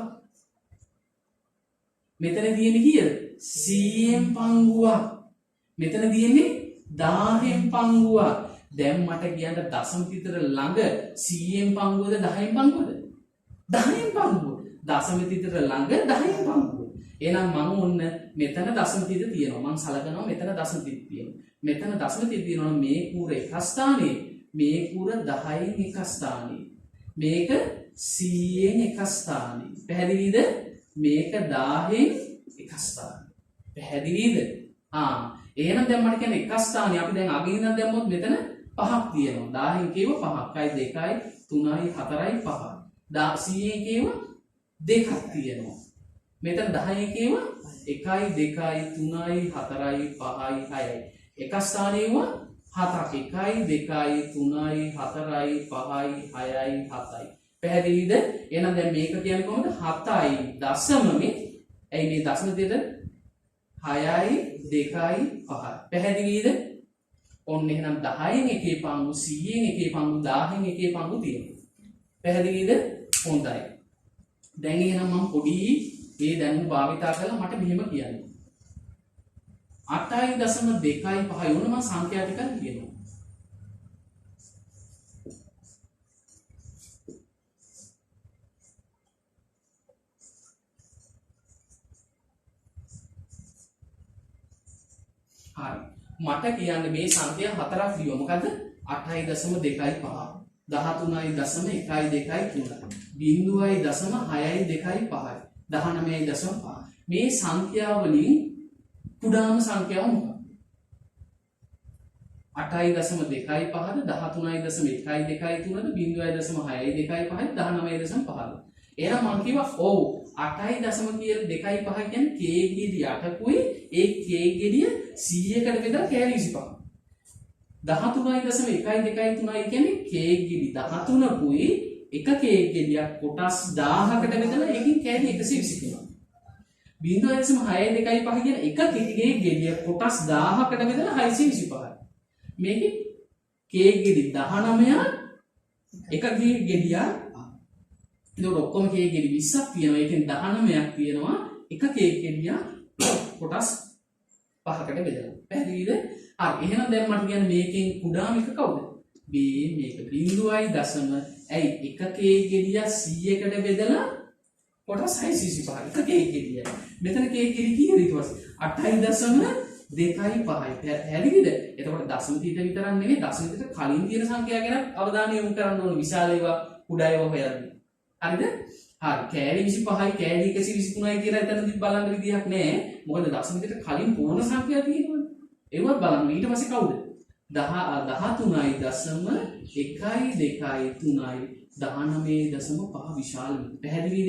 මෙතන තියෙන්නේ කීයද? 100න් පංගුවක්. මෙතන තියෙන්නේ 1000න් පංගුවක්. දැන් මට කියන්න දශම පිටර ළඟ 100න් පංගුවද 10න් පංගුවද? 10න් පංගුව. දශම පිටර ළඟ 10න් පංගුව. එහෙනම් මම ඔන්න මෙතන දශම පිට තියෙනවා. මම සලකනවා මෙතන දශම පිට තියෙනවා. මෙතන දශම පිට තියෙනවා මේ කූර එක ස්ථානයේ. මේ කූර 10න් එක ස්ථානයේ. මේක 100න් එක ස්ථානයේ. පැහැදිලිද? මේක 1000න් එක ස්ථානයේ. පැහැදිලිද? එහෙනම් දැන් මට කියන්නේ එක ස්ථානයේ අපි දැන් අගින් ඉඳන් දැම්මොත් මෙතන පහක් තියෙනවා. 1000න් කියව 5යි 2යි 3යි 4යි 5යි. 100න් කියව දෙකක් තියෙනවා. මෙතන 10න් කියව 1යි 2යි 3යි 4යි 5යි 6යි. එක ස්ථානයේ වුණා 7ක් 1යි 2යි 3යි 4යි 5යි 6යි 7යි. පැහැදිලිද? එහෙනම් දැන් මේක කියන්නේ කොහොමද? 7යි දශමනේ. ඇයි මේ දශම දෙක 6යි 2යි 5යි. පැහැදිලිද? ඔන්න එහෙනම් 10න් එකේ පංගු 100න් එකේ පංගු 1000න් එකේ පංගු තියෙනවා. පැහැදිලිද? හොඳයි. දැන් එහෙනම් මම පොඩි මේ දැනුම භාවිතා කරලා මට මෙහෙම කියන්න. 8.2.5 වුණ මම සංඛ්‍යා ටිකක් කියනවා. හරි. මට කියන්න මේ සංඛ්‍යා හතරක් ලියුවා. මොකද 8.2.5 13.1.2.3 0.6.2.5 19.5 මේ සංඛ්‍යා වලින් කුඩාම සංඛ්‍යාව මොකක්ද? 8.25 13.1.2.3 0.6.2.5 19.5 එහෙනම් මම කිව්වා ඔව් 8.2 කියන්නේ k ගෙඩිය 8කුයි ඒ k ගෙඩිය 100කට බෙදලා කෑලි 25 13.1.2.3 කියන්නේ k ගෙඩි 13කුයි එක k ගෙඩියක් කොටස් 1000කට බෙදලා ඒකෙන් කෑලි 120 0.6.2.5 කියන එක k ගෙඩිය කොටස් 1000කට බෙදලා 625 මේකේ k ගෙඩි 19ක් එක k ගෙඩියක් ඒක ඔක්කොම k ගෙඩි 20ක් තියෙනවා ඒකෙන් 19ක් තියෙනවා එක k ගෙඩියක් කොටස් 5කට බෙදලා පැහැදිලිද හරි එහෙනම් දැන් මට කියන්න මේකෙන් කුඩාම එක කවුද b මේක 0.0 ඇයි එක k ගෙඩිය 100කට බෙදලා කොටස් 625 එක k ගෙඩිය මෙතන k ගෙඩි කීයද ඊට පස්සේ 8.2.5 පැහැදිලිද එතකොට දශම තීත විතරක් නෙවෙයි දශම තීත කලින් තියෙන සංඛ්‍යා ගැන අවධානය යොමු කරන්න ඕන විශාල ඒවා කුඩා ඒවා හොයන්න හරිද හරි කෑලි 25යි කෑලි 123යි කියලා එතනදි බලන්න විදියක් නැහැ මොකද දශම තීත කලින් පූර්ණ සංඛ්‍යා තියෙනවනේ ඒවත් බලන්න ඊට පස්සේ කවුද 13.1.2.3 විශාල පැහැදිලිද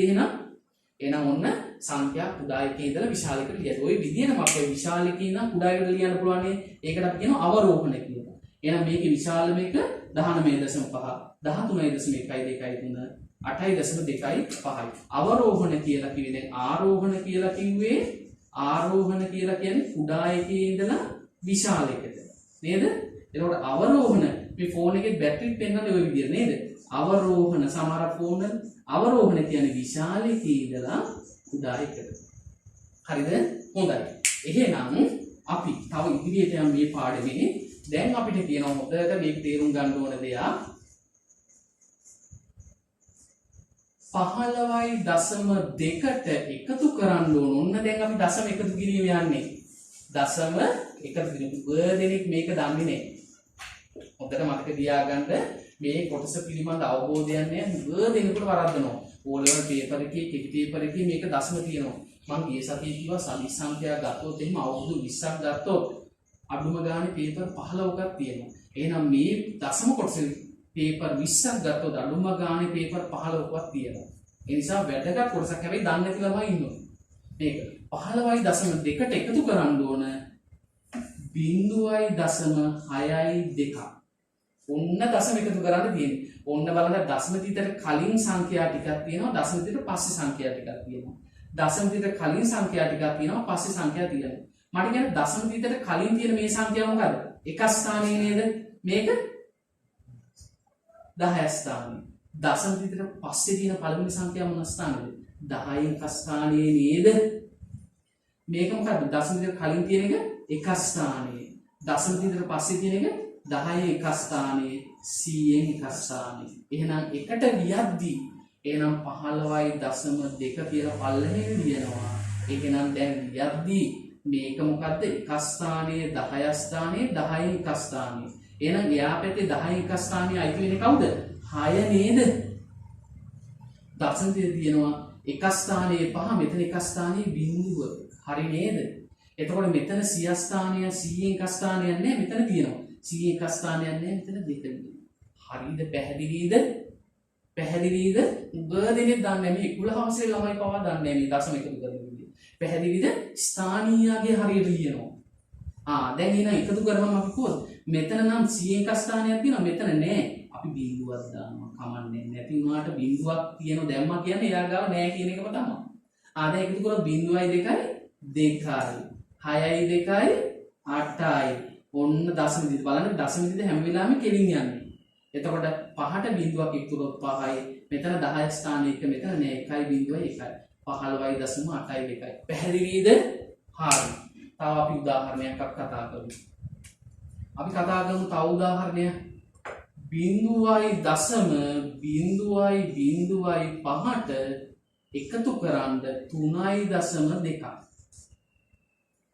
එහෙනම් ඔන්න සංඛ්‍යා කුඩා එකේ ඉඳලා විශාල එකට ලියන්න. ওই විදිහටම අපේ විශාල එකේ ඉඳන් කුඩා එකට ලියන්න පුළුවන් නේ. ඒකට අපි කියනවා අවරෝහණ කියලා. එහෙනම් මේකේ විශාල මේක 19.5 13.1.2.3 8.2.5 අවරෝහණ කියලා කිව්වේ දැන් ආරෝහණ කියලා කිව්වේ ආරෝහණ කියලා කියන්නේ කුඩා එකේ ඉඳලා විශාල එකට. නේද? එතකොට අවරෝහණ මේ ෆෝන් එකේ බැටරි පෙන්නන්නේ ওই විදිහට නේද? අවරෝහණ සමහර ෆෝන් අවරෝහණ කියන්නේ විශාල එකේ ඉඳලා කුඩා එකට. හරිද? හොඳයි. එහෙනම් අපි තව ඉදිරියට යමු මේ පාඩමේ. දැන් අපිට තියෙනවා හොඳට මේක තේරුම් ගන්න ඕන දෙයක්. 15.2ට එකතු කරන්න ඕන. ඔන්න දැන් අපි දශම එකතු කිරීම යන්නේ. දශම එකතු කිරීම. දෙනෙක් මේක දන්නේ නැහැ. හොඳට මතක තියාගන්න මේ කොටස පිළිබඳ අවබෝධයක් නැහැ. දෙනෙකුට වරද්දනවා. ඕලෙවල් පේපර් එකේ කෙටි පේපර් එකේ මේක දශම තියෙනවා. මම ගිය සතියේ කිව්වා සදිස් සංඛ්‍යා ගත්තොත් එහෙම අවුරුදු 20ක් ගත්තොත් අඩුම ගානේ පේපර් 15ක් තියෙනවා. එහෙනම් මේ දශම කොටසේ පේපර් 20ක් ගත්තොත් අඩුම ගානේ පේපර් 15ක් තියෙනවා. ඒ නිසා වැදගත් කොටසක් හැබැයි දන්නේ නැති ළමයි ඉන්නවා. මේක 15.2ට එකතු කරන්න ඕන 0.662. ඔන්න දශම එකතු කරන්න තියෙන්නේ. ඔන්න බලන්න දශම තීතයට කලින් සංඛ්‍යා ටිකක් තියෙනවා දශම තීතයට පස්සේ සංඛ්‍යා ටිකක් තියෙනවා. දශම තීතයට කලින් සංඛ්‍යා ටිකක් තියෙනවා පස්සේ සංඛ්‍යා තියෙනවා. මට කියන්නේ දශම තීතයට කලින් තියෙන මේ සංඛ්‍යාව මොකද්ද? එක ස්ථානයේ නේද? මේක 10 ස්ථානයේ. දශම තීතයට පස්සේ තියෙන පළවෙනි සංඛ්‍යාව මොන ස්ථානයේද? 10 එක ස්ථානයේ නේද? මේක මොකද්ද? දශම තීතයට කලින් තියෙන එක ස්ථානයේ. දශම තීතයට පස්සේ තියෙන එක 10 එක ස්ථානයේ 100න් එක ස්ථානයේ. එහෙනම් එකට ලියද්දී එහෙනම් 15.2 කියලා පල්ලෙහෙන් ලියනවා. ඒක නම් දැන් ලියද්දී මේක මොකද්ද? එක ස්ථානයේ 10 ස්ථානයේ 10න් එක ස්ථානයේ. එහෙනම් එයා පැත්තේ 10න් එක ස්ථානයේ අයිති වෙන්නේ කවුද? 6 නේද? දශම තියෙනවා එක ස්ථානයේ 5 මෙතන එක ස්ථානයේ බිංදුව. හරි නේද? එතකොට මෙතන 100 ස්ථානය 100න් එක ස්ථානයක් නෑ මෙතන තියෙනවා. 100 එක ස්ථානයක් නෑ මෙතන දෙකයි. හරිද? පැහැදිලිද? පැහැදිලිද? උගදෙනේ දන්නේ මේ 11 වසරේ ළමයි පවා දන්නේ මේ දශම එකතු කරන විදිය. පැහැදිලිද? ස්ථානීයගේ හරියට ලියනවා. දැන් එන එකතු කරවම අපි කොහොමද? මෙතන නම් 100 එක ස්ථානයක් තියෙනවා මෙතන නෑ. අපි බිංදුවක් දානවා. කමන්නේ නැති වුණාට බිංදුවක් තියෙනවා දැම්මා කියන්නේ එයා ගාව නෑ කියන එකම තමයි. දැන් එකතු කරලා 0.2 2යි 6යි 2යි 8යි ඔන්න දශම විදිහට බලන්න දශම විදිහට හැම වෙලාවෙම කෙලින් යන්නේ. එතකොට 5ට බිංදුවක් එකතු කරොත් 5යි මෙතන 10 ස්ථානයක මෙතන නෑ 1.1යි 15.8යි 2යි. පැහැදිලිද? හරි. තව අපි උදාහරණයක් කතා කරමු. අපි කතා කරමු තව උදාහරණයක්. 0.5ට එකතු කරන්න 3.2.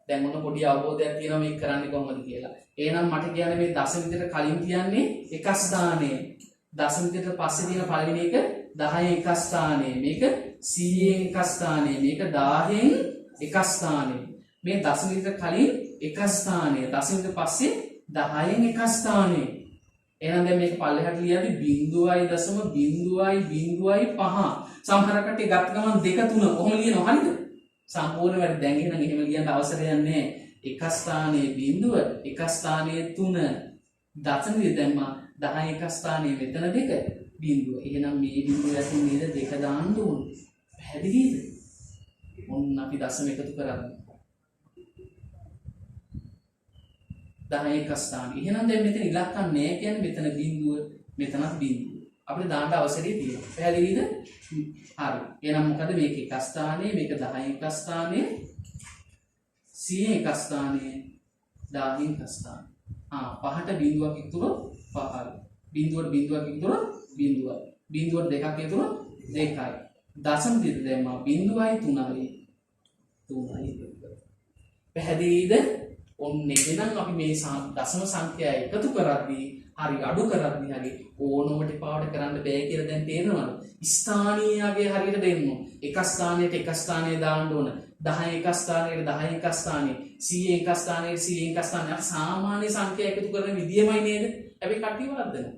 දැන් මොන පොඩි අවබෝධයක් තියෙනවා මේක කරන්නේ කොහොමද කියලා. එහෙනම් මට කියන්නේ මේ දශම විදිහට කලින් කියන්නේ එක ස්ථානයේ. දශම විදිහට පස්සේ තියෙන පළවෙනි එක 10 එක ස්ථානයේ. මේක 100න් එක ස්ථානයේ. මේක 10න් එක ස්ථානයේ. මේ දශම විදිහට කලින් එක ස්ථානයේ. දශම විදිහට පස්සේ 10න් එක ස්ථානයේ. එහෙනම් දැන් මේක පල්ලෙහාට ලියද්දි 0.0.0.5 සමහර කට්ටිය ගත්ත ගමන් 2 3 කොහොම ලියනවා හරිද? සම්පූර්ණ වැඩ දැන් එහෙනම් එහෙම ලියන්න අවශ්‍යයක් නැහැ. එක ස්ථානයේ 0 එක ස්ථානයේ 3 දශමික දැම්මා 10 එක ස්ථානයේ මෙතන 2 බිඳුව. එහෙනම් මේ බිඳුව ඇතුළේ නේද 2 දාන්න ඕනේ. පැහැදිලිද? ඔන්න අපි දශම එකතු කරන්නේ 10 එක ස්ථානයේ. එහෙනම් දැන් මෙතන ඉලක්කම් නැහැ කියන්නේ මෙතන බිඳුව මෙතනත් බිඳුව. අපිට දාන්න අවශ්‍යයි තියෙනවා. පැහැදිලිද? හරි. එහෙනම් මොකද මේක එක ස්ථානයේ මේක 10 එක ස්ථානයේ 100 එක ස්ථානයේ 10 එක ස්ථානයේ. පහට බිඳුවක් ඉතුරු පහයි. බිඳුවට බිඳුවක් ඉතුරු බිඳුවයි. බිඳුවට දෙකක් ඉතුරු දෙකයි. දශම දෙක දැම්මා 0.3යි. පැහැදිලිද? ඔන්න එහෙනම් අපි මේ දශම සංඛ්‍යා එකතු කරද්දී හරි අඩු කරද්දී හරි ඕනම ටිපාවට කරන්න බෑ කියලා දැන් තේරෙනවද? ස්ථානීයගේ හරියට දෙන්න. එක ස්ථානයට එක ස්ථානය දාන්න ඕන. 10 එක ස්ථානයට 10 එක ස්ථානය 100 එක ස්ථානයට 100 එක ස්ථානය සාමාන්‍ය සංඛ්‍යා එකතු කරන විදියමයි නේද? හැබැයි කට්ටිය වරද්දනවා.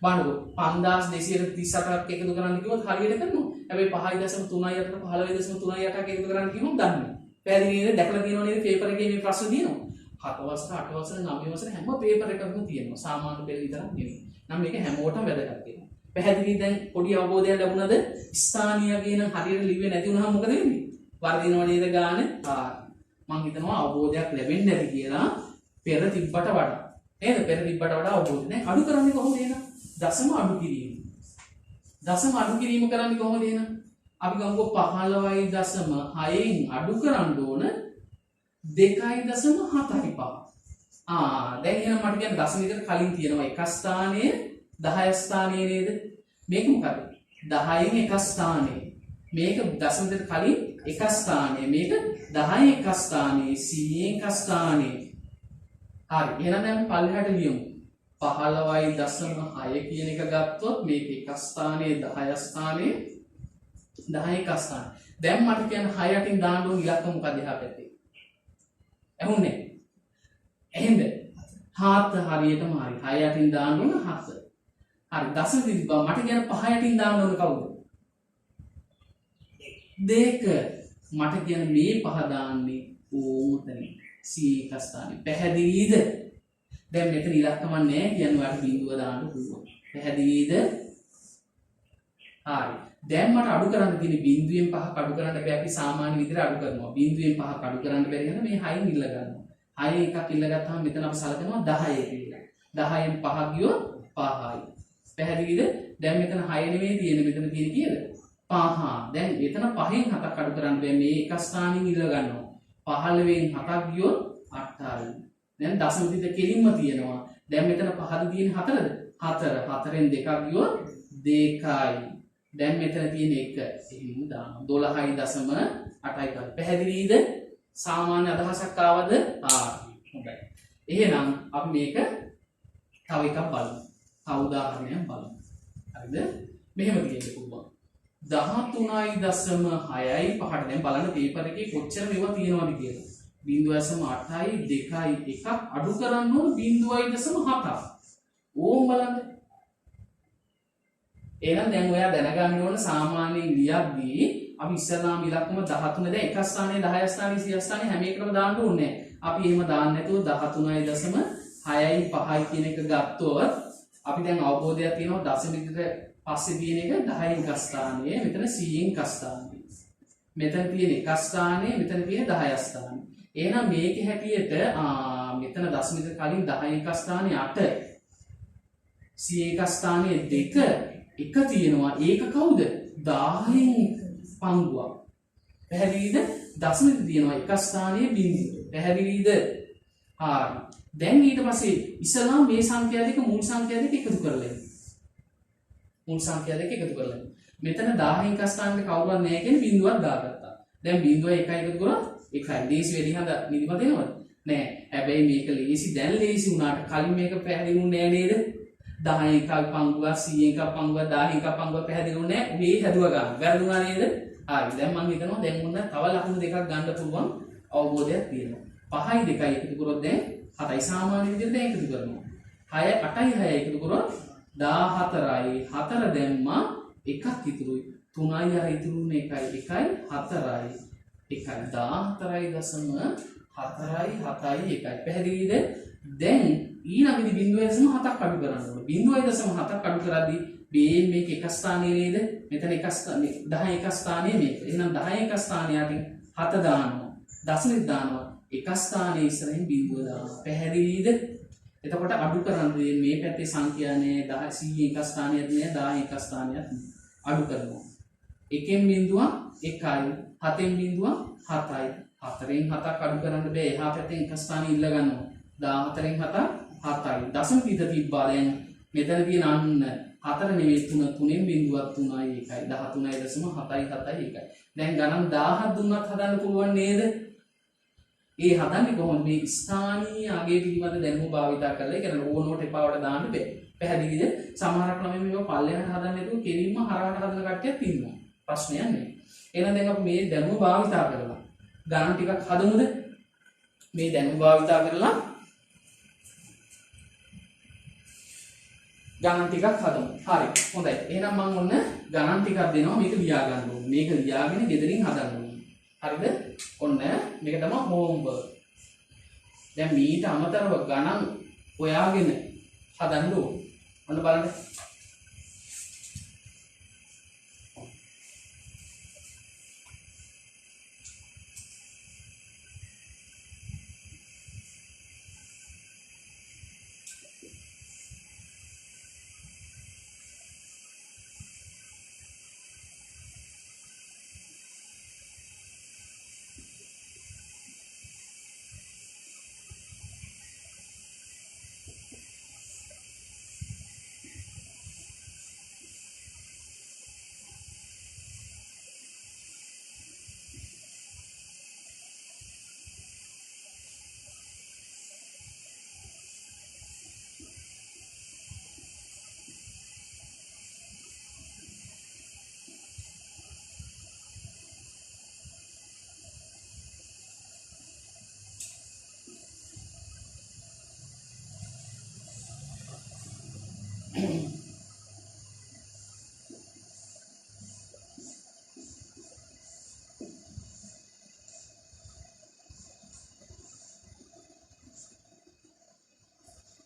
බලන්නකො 5238ක් එකතු කරන්න කිව්වොත් හරියට කරනවා. හැබැයි 5.3 15.3 එකතු කරන්න කිව්වොත් දන්නේ. පැහැදිලි නේද? දැකලා තියෙනව නේද පේපර් එකේ මේ ප්‍රශ්න තියෙනවා. 7 වසර 8 වසර 9 වසර හැම පේපර් එකකම තියෙනවා. සාමාන්‍ය පෙළ විතරක් නෙවෙයි. නම් මේක හැමෝටම වැදගත් වෙනවා. පැහැදිලි දැන් පොඩි අවබෝධයක් ලැබුණාද? ස්ථානීය කියන හරියට ලිව්වේ නැති වුණාම මොකද වෙන්නේ? වර්ධිනව නේද ගාන? මම හිතනවා අවබෝධයක් ලැබෙන්නේ නැති කියලා පෙර තිබ්බට වඩා. නේද? පෙර තිබ්බට වඩා අවබෝධය. දැන් අඩු කරන්නේ කොහොමද එහෙනම්? දශම අඩු කිරීම. දශම අඩු කිරීම කරන්නේ කොහොමද එහෙනම්? අපි ගමුකෝ 15.6න් අඩු කරන්න ඕන 2.75. දැන් එහෙනම් මට කියන්න දශම විතර කලින් තියෙනවා එක ස්ථානයේ 10 ස්ථානයේ නේද? මේක මොකද? 10න් එක ස්ථානයේ. මේක දශම විතර කලින් එක ස්ථානයේ. මේක 10 එක ස්ථානයේ 100 එක ස්ථානයේ. හරි. එහෙනම් දැන් පල්ලෙහාට ලියමු. 15.6 කියන එක ගත්තොත් මේක එක ස්ථානයේ 10 ස්ථානයේ 10 එක ස්ථාන. දැන් මට කියන්න 6 යටින් දාන්න ඕන ඉලක්ක මොකද එහා පැත්තේ? ඇහුන්නේ? එහෙන්ද? 7 හරියටම හරි. 6 යටින් දාන්න ඕන 7. හරි. දශම තිබ්බා. මට කියන්න 5 යටින් දාන්න ඕන කවුද? 2. මට කියන්න මේ 5 දාන්නේ ඕතනින්. C එක ස්ථානේ. පැහැදිලිද? දැන් මෙතන ඉලක්කම නැහැ කියන්න ඔයාලට බිඳුව දාන්න පුළුවන්. පැහැදිලිද? හරි. දැන් මට අඩු කරන්න තියෙන බිඳුවෙන් 5ක් අඩු කරන්න බෑ අපි සාමාන්‍ය විදිහට අඩු කරනවා. බිඳුවෙන් 5ක් අඩු කරන්න බැරි නම් මේ 6න් ඉල්ල ගන්නවා. 6 එකක් ඉල්ල ගත්තාම මෙතන අපි සලකනවා 10 කියලා. 10න් 5ක් ගියොත් 5යි. පැහැදිලිද? දැන් මෙතන 6 නෙමෙයි තියෙන්නේ මෙතන තියෙන්නේ කීයද? 5. දැන් මෙතන 5න් 7ක් අඩු කරන්න බෑ මේ එක ස්ථානෙන් ඉල්ල ගන්නවා. 15න් 7ක් ගියොත් 8යි. දැන් දශම දිට කෙලින්ම තියෙනවා. දැන් මෙතන 5ද තියෙන්නේ 4ද? 4. 4න් 2ක් ගියොත් 2යි. දැන් මෙතන තියෙන 1 එහෙම දානවා 12.8යි ගන්න. පැහැදිලිද? සාමාන්‍ය අදහසක් ආවද? හොඳයි. එහෙනම් අපි මේක තව එකක් බලමු. තව උදාහරණයක් බලමු. හරිද? මෙහෙම තියෙන්න පුළුවන්. 13.6යි 5ට දැන් බලන්න පේපර් එකේ කොච්චර මේවා තියෙනවද කියලා. 0.8යි 2යි 1ක් අඩු කරන්න ඕන 0.7ක්. ඕම් බලන්න. එහෙනම් දැන් ඔයා දැනගන්න ඕන සාමාන්‍යයෙන් ලියද්දී අපි ඉස්සරහාම ඉලක්කම 13 දැන් එක ස්ථානයේ 10 ස්ථානයේ 100 ස්ථානයේ හැම එකටම දාන්න ඕනේ නැහැ. අපි එහෙම දාන්න නැතුව 13.6යි 5යි කියන එක ගත්තොත් අපි දැන් අවබෝධයක් තියෙනවා දශමිකට පස්සේ තියෙන එක 10න් එක ස්ථානයේ මෙතන 100න් එක ස්ථානයේ. මෙතන තියෙන එක ස්ථානයේ මෙතන තියෙන 10 ස්ථානයේ. එහෙනම් මේකේ හැටියට මෙතන දශමිකට කලින් 10න් එක ස්ථානයේ 8 100 එක ස්ථානයේ 2 එක තියෙනවා. ඒක කවුද? 10න් පංගුවක්. පැහැදිලිද? දශමික තියෙනවා එක ස්ථානයේ බිඳුව. පැහැදිලිද? හරි. දැන් ඊට පස්සේ ඉස්සලා මේ සංඛ්‍යා දෙක මුල් සංඛ්‍යා දෙක එකතු කරලා මුල් සංඛ්‍යා දෙක එකතු කරලා මෙතන 10න් එක ස්ථානෙට කවුරුවත් නැහැ කියන බිඳුවක් දාගත්තා. දැන් බිඳුව 1 එකතු කරා 1යි. ලේසි වැඩි හන්ද නිදිමත එනවද? නෑ. හැබැයි මේක ලේසි දැන් ලේසි වුණාට කලින් මේක පැහැදිලිුනේ නෑ නේද? 10 එකක් පංගුවක් 100 එකක් පංගුවක් 10 එකක් පංගුවක් පැහැදිලිුනේ නෑ. මේ හැදුවා ගන්න. වැරදුනා නේද? හරි. දැන් මම හිතනවා දැන් මොන තව ලකුණු දෙකක් ගන්න පුළුවන් අවබෝධයක් තියෙනවා. 5යි 2යි එකතු කරොත් දැන් 7යි සාමාන්‍ය විදිහට දැන් එකතු කරනවා. 6 8යි 6යි එකතු කරොත් 14යි 4 දැම්මා එකක් ඉතුරුයි. 3යි අර ඉතුරුනේ 1යි 4යි 14යි දශම 4යි 7යි 1යි. පැහැදිලිද? දැන් ඊළඟදී 0.7ක් අඩු කරන්න ඕනේ. 0.7ක් අඩු කරද්දී මේක එක ස්ථානයේ නේද? මෙතන එක ස්ථානයේ 10 එක ස්ථානයේ මේක. එහෙනම් 10 එක ස්ථානයකින් 7 දානවා. දශමෙත් දානවා. එක ස්ථානයේ ඉස්සරහින් බිංදුව දානවා. පැහැදිලිද? එතකොට අඩු කරන්නේ මේ පැත්තේ සංඛ්‍යානේ 10 100 එක ස්ථානයක් නෑ 10 එක ස්ථානයක් අඩු කරනවා. එකෙන් බිංදුවක් 1යි 7ෙන් බිංදුවක් 7යි 4ෙන් 7ක් අඩු කරන්න බෑ. එහා පැත්තෙන් එක ස්ථානෙ ඉල්ල ගන්නවා. 14ෙන් 7ක් 7යි. දශම පිට තිබ්බා දැන් මෙතන තියෙන අන්න 4 නෙවෙයි 3 3ෙන් බිංදුවක් 3යි 1යි 13.7යි 7යි 1යි. දැන් ගණන් 1000ක් දුන්නත් හදන්න පුළුවන් නේද? ඒ හදන්නේ කොහොමද? මේ ස්ථානීය අගය පිළිබඳ දැනුම භාවිතා කරලා ඒ කියන්නේ ඕනෝට එපාවට දාන්න බෑ. පැහැදිලිද? සමහරක් ළමයි මේක පල්ලෙහාට හදන්න නැතුව කෙලින්ම හරහාට හදන කට්ටියක් ඉන්නවා. ප්‍රශ්නයක් නෑ. එහෙනම් දැන් අපි මේ දැනුම භාවිතා කරලා ගණන් ටිකක් හදමුද? මේ දැනුම භාවිතා කරලා ගණන් ටිකක් හදමු. හරි. හොඳයි. එහෙනම් මම ඔන්න ගණන් ටිකක් දෙනවා මේක ලියා ගන්න ඕනේ. මේක ලියාගෙන ගෙදරින් හදන්න ඕනේ. හරිද? ඔන්න මේක තමයි හෝම්වර්ක්. දැන් මීට අමතරව ගණන් හොයාගෙන හදන්න ඕනේ. ඔන්න බලන්න.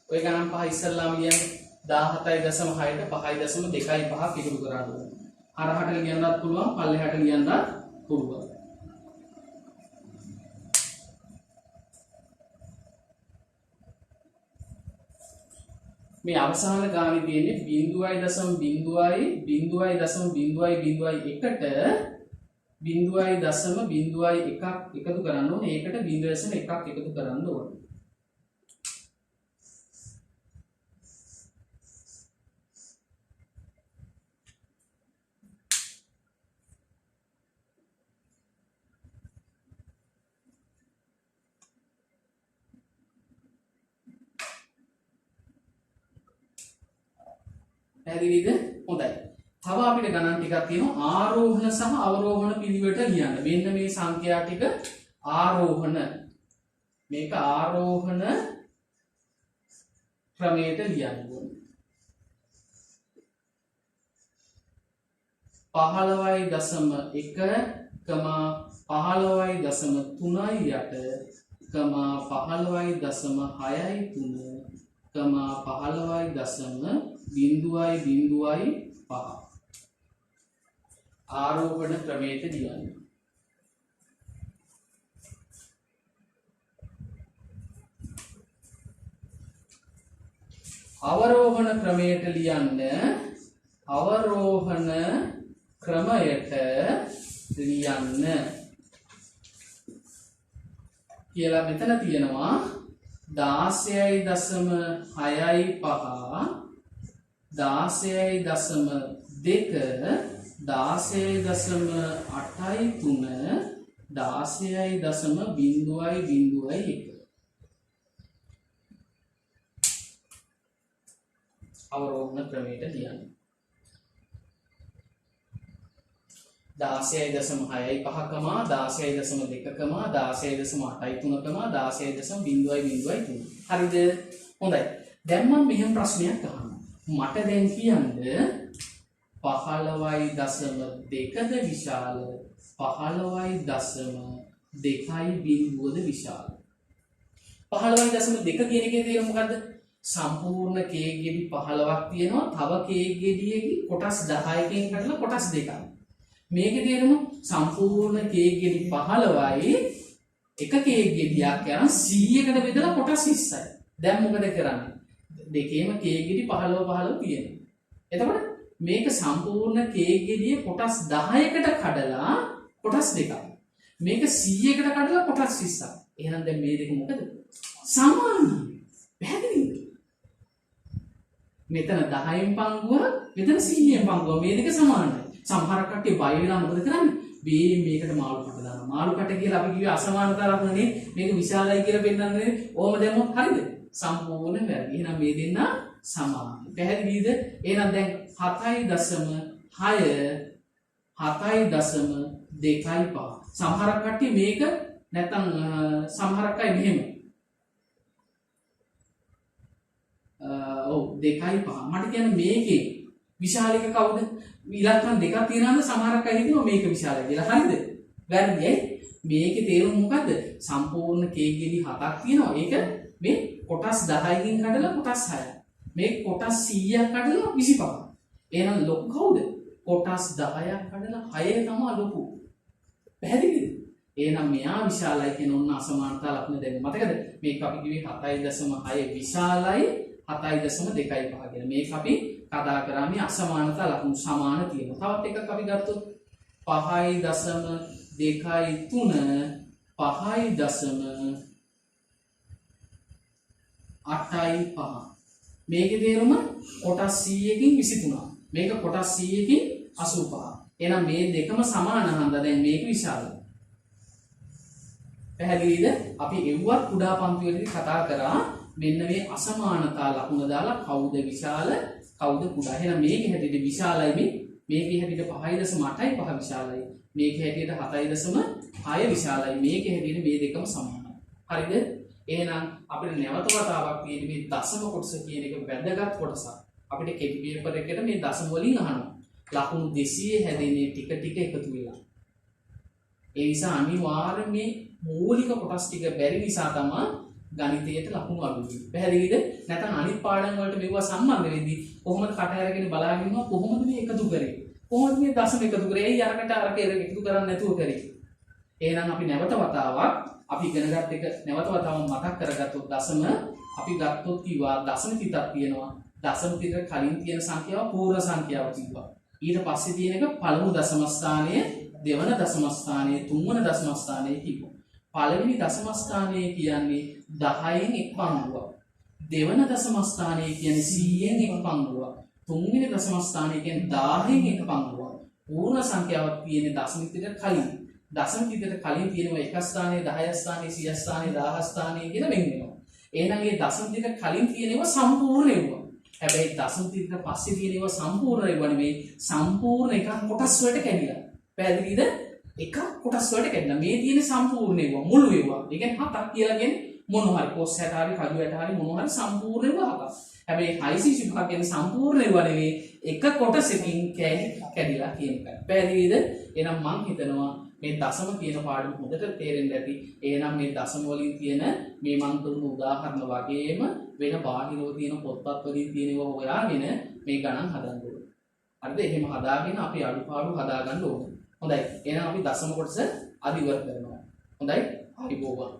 ඔය ගණන් පහ ඉස්සල්ලාම ලියන්නේ 17.6ට 5.25ක් එකතු කරන්න ඕනේ. හරහට ලියන්නත් පුළුවන් පල්ලෙහාට ලියන්නත් පුළුවන්. මේ අවසාන ගානේ තියෙන්නේ 0.0.0.1ට 0.01 එකතු කරන්න ඕනේ. ඒකට 0.1ක් එකතු කරන්න ඕනේ. පැහැදිලිද? හොඳයි. තව අපිට ගණන් ටිකක් තියෙනවා ආරෝහණ සහ අවරෝහණ පිළිවෙලට ලියන්න. මෙන්න මේ සංඛ්‍යා ටික ආරෝහණ. මේක ආරෝහණ ක්‍රමයට ලියන්න ඕනේ. 15.1, 15.8, 15.6, 15.0.5 ආරෝහණ ක්‍රමයට ලියන්න. අවරෝහණ ක්‍රමයට ලියන්න. අවරෝහණ ක්‍රමයට ලියන්න කියලා මෙතන තියෙනවා 16.65 16.8.3 අවරෝහණ ක්‍රමයට ලියන්න. 16.65, 16.2, 16.8.3, 16.0.03. හරිද? හොඳයි. දැන් මම මෙහෙම ප්‍රශ්නයක් අහනවා. මට දැන් කියන්න 15.2ද විශාල 15.2ද විශාල? 15.2 කියන එකේ තේරුම මොකද්ද? සම්පූර්ණ කේක් ගෙඩි 15ක් තියෙනවා. තව කේක් ගෙඩියකින් කොටස් 10කින් කඩලා කොටස් දෙකක්. මේකේ තේරුම සම්පූර්ණ කේක් ගෙඩි 15යි එක කේක් ගෙඩියක් යන 100කට බෙදලා කොටස් 20යි. දැන් මොකද කරන්නේ? දෙකේම කේක් ගෙඩි 15 තියෙනවා. එතකොට මේක සම්පූර්ණ කේක් ගෙඩිය කොටස් 10කට කඩලා කොටස් දෙකක්. මේක 100කට කඩලා කොටස් 20ක්. එහෙනම් දැන් මේ දෙක මොකද? සමානයි. පැහැදිලිද? මෙතන 10න් පංගුව, මෙතන 100න් පංගුව. මේ දෙක සමානයි. සමහර කට්ටිය බය වෙලා මොකද කරන්නේ? මේකට මාළු කට දානවා. මාළු කට කියලා අපි කිව්වේ අසමානතාවක් නෙනේ. මේක විශාලයි කියලා පෙන්නන්නේ. ඕම දැම්මොත් හරිද? සම්පූර්ණ වැරදි. එහෙනම් මේ දෙන්න සමානයි. පැහැදිලිද? එහෙනම් දැන් 7.25 සමහර කට්ටිය මේක නැත්තම් සමහරක් අය මෙහෙම 2.5 මට කියන්නේ මේකේ විශාල එක කවුද? ඉලක්කම් දෙකක් තියෙනවද? සමහරක් අය හිතනවා මේක විශාලයි කියලා. හරිද? වැරදි ඇයි? මේකේ තේරුම මොකද්ද? සම්පූර්ණ කේක් ගෙඩි 7ක් තියෙනවා. ඒක මේ කොටස් 10කින් කඩලා කොටස් 6යි. මේ කොටස් 100ක් කඩලා 25. එහෙනම් ලොකු කවුද? කොටස් 10ක් කඩලා 6 තමයි ලොකු. පැහැදිලිද? එහෙනම් මෙයා විශාලයි කියන ඔන්න අසමානතා ලක්ෂණ දෙන්න. මතකද? මේක අපි කිව්වේ 7.6 විශාලයි 7.25 කියලා. මේක අපි කතා කරා මේ අසමානතා ලක්ෂණ සමාන තියෙනවා. තවත් එකක් අපි ගත්තොත් 5.23 5.85 මේකේ තේරුම කොටස් 100කින් 23. මේක කොටස් 100කින් 85. එහෙනම් මේ දෙකම සමාන හන්දා දැන් මේක විශාලයි. පැහැදිලිද? අපි එව්වත් කුඩා පන්තිවලදී කතා කරා මෙන්න මේ අසමානතා ලකුණ දාලා කවුද විශාල කවුද කුඩා. එහෙනම් මේකේ හැටියට විශාලයි මේකේ හැටියට 5.8 විශාලයි. මේකේ හැටියට 7.6 විශාලයි. මේකේ හැටියට මේ දෙකම සමානයි. හරිද? එහෙනම් අපිට නැවත වතාවක් තියෙන මේ දශම කොටස කියන එක වැදගත් කොටසක්. අපිට කෙටි පේපර් එකකට මේ දශම වලින් අහනවා. ලකුණු 200 හැදෙන්නේ ටික ටික එකතු වෙලා. ඒ නිසා අනිවාර්යයෙන් මේ මූලික කොටස් ටික බැරි නිසා තමයි ගණිතයට ලකුණු අඩු වෙන්නේ. පැහැදිලිද? නැත්නම් අනිත් පාඩම් වලට මේවා සම්බන්ධ වෙද්දී කොහොමද කට අරගෙන බලාගෙන ඉන්නවා කොහොමද මේ එකතු කරේ? කොහොමද මේ දශම එකතු කරේ? ඇයි අරකට අරක එකතු කරන්නේ නැතුව කරේ? එහෙනම් අපි නැවත වතාවක් අපි ඉගෙනගත් එක නැවත වතාවක් මතක් කරගත්තොත් දශම අපි ගත්තොත් කිව්වා දශම පිටක් තියෙනවා. දශම පිටක කලින් තියෙන සංඛ්‍යාව පූර්ව සංඛ්‍යාව කිව්වා. ඊට පස්සේ තියෙන එක පළමු දශම ස්ථානයේ, දෙවන දශම ස්ථානයේ, තුන්වන දශම ස්ථානයේ කිව්වා. පළවෙනි දශම ස්ථානයේ කියන්නේ 10න් එක් පංගුවක්. දෙවන දශම ස්ථානයේ කියන්නේ 100න් එක් පංගුවක්. තුන්වෙනි දශම ස්ථානයේ කියන්නේ 1000න් එක් පංගුවක්. පූර්ණ සංඛ්‍යාවක් තියෙන්නේ දශම පිටකට කලින්. දශම පිටකට කලින් තියෙනවා 1 ස්ථානයේ, 10 ස්ථානයේ, 100 ස්ථානයේ, 1000 ස්ථානයේ කියලා වෙන් වෙනවා. එහෙනම් මේ දශම පිටකට කලින් තියෙනවා සම්පූර්ණ ඒවා. හැබැයි දශම පිටකට පස්සේ තියෙනවා සම්පූර්ණ ඒවා නෙමෙයි, සම්පූර්ණ එක කොටස් වලට කැඩිලා. පැහැදිලිද? එක කොටස් වලට කැඩිලා. මේ තියෙන සම්පූර්ණ ඒවා මුළු ඒවා. ඒ කියන්නේ 7ක් කියලා කියන්නේ මොන හරි කොස් 60 හරි කඩු 60 හරි මොන හරි සම්පූර්ණ ඒවා 7ක්. හැබැයි ICC විභාග කියන්නේ සම්පූර්ණ ඒවා නෙවෙයි, එක කොටසකින් කැඩිලා කියන එකයි. පැහැදිලිද? එහෙනම් මම හිතනවා මේ දශම කියන පාඩම හොඳට තේරෙන්න ඇති. එහෙනම් මේ දශම වලින් තියෙන මේ මන් දුන්න උදාහරණ වගේම වෙන බාහිරව තියෙන පොත්පත් වලින් තියෙනවා හොයාගෙන මේ ගණන් හදන්න ඕනේ. හරිද? එහෙම හදාගෙන අපි අඩුපාඩු හදාගන්න ඕනේ. හොඳයි. එහෙනම් අපි දශම කොටස අදිවර කරනවා. හොඳයි. හරි බෝවා.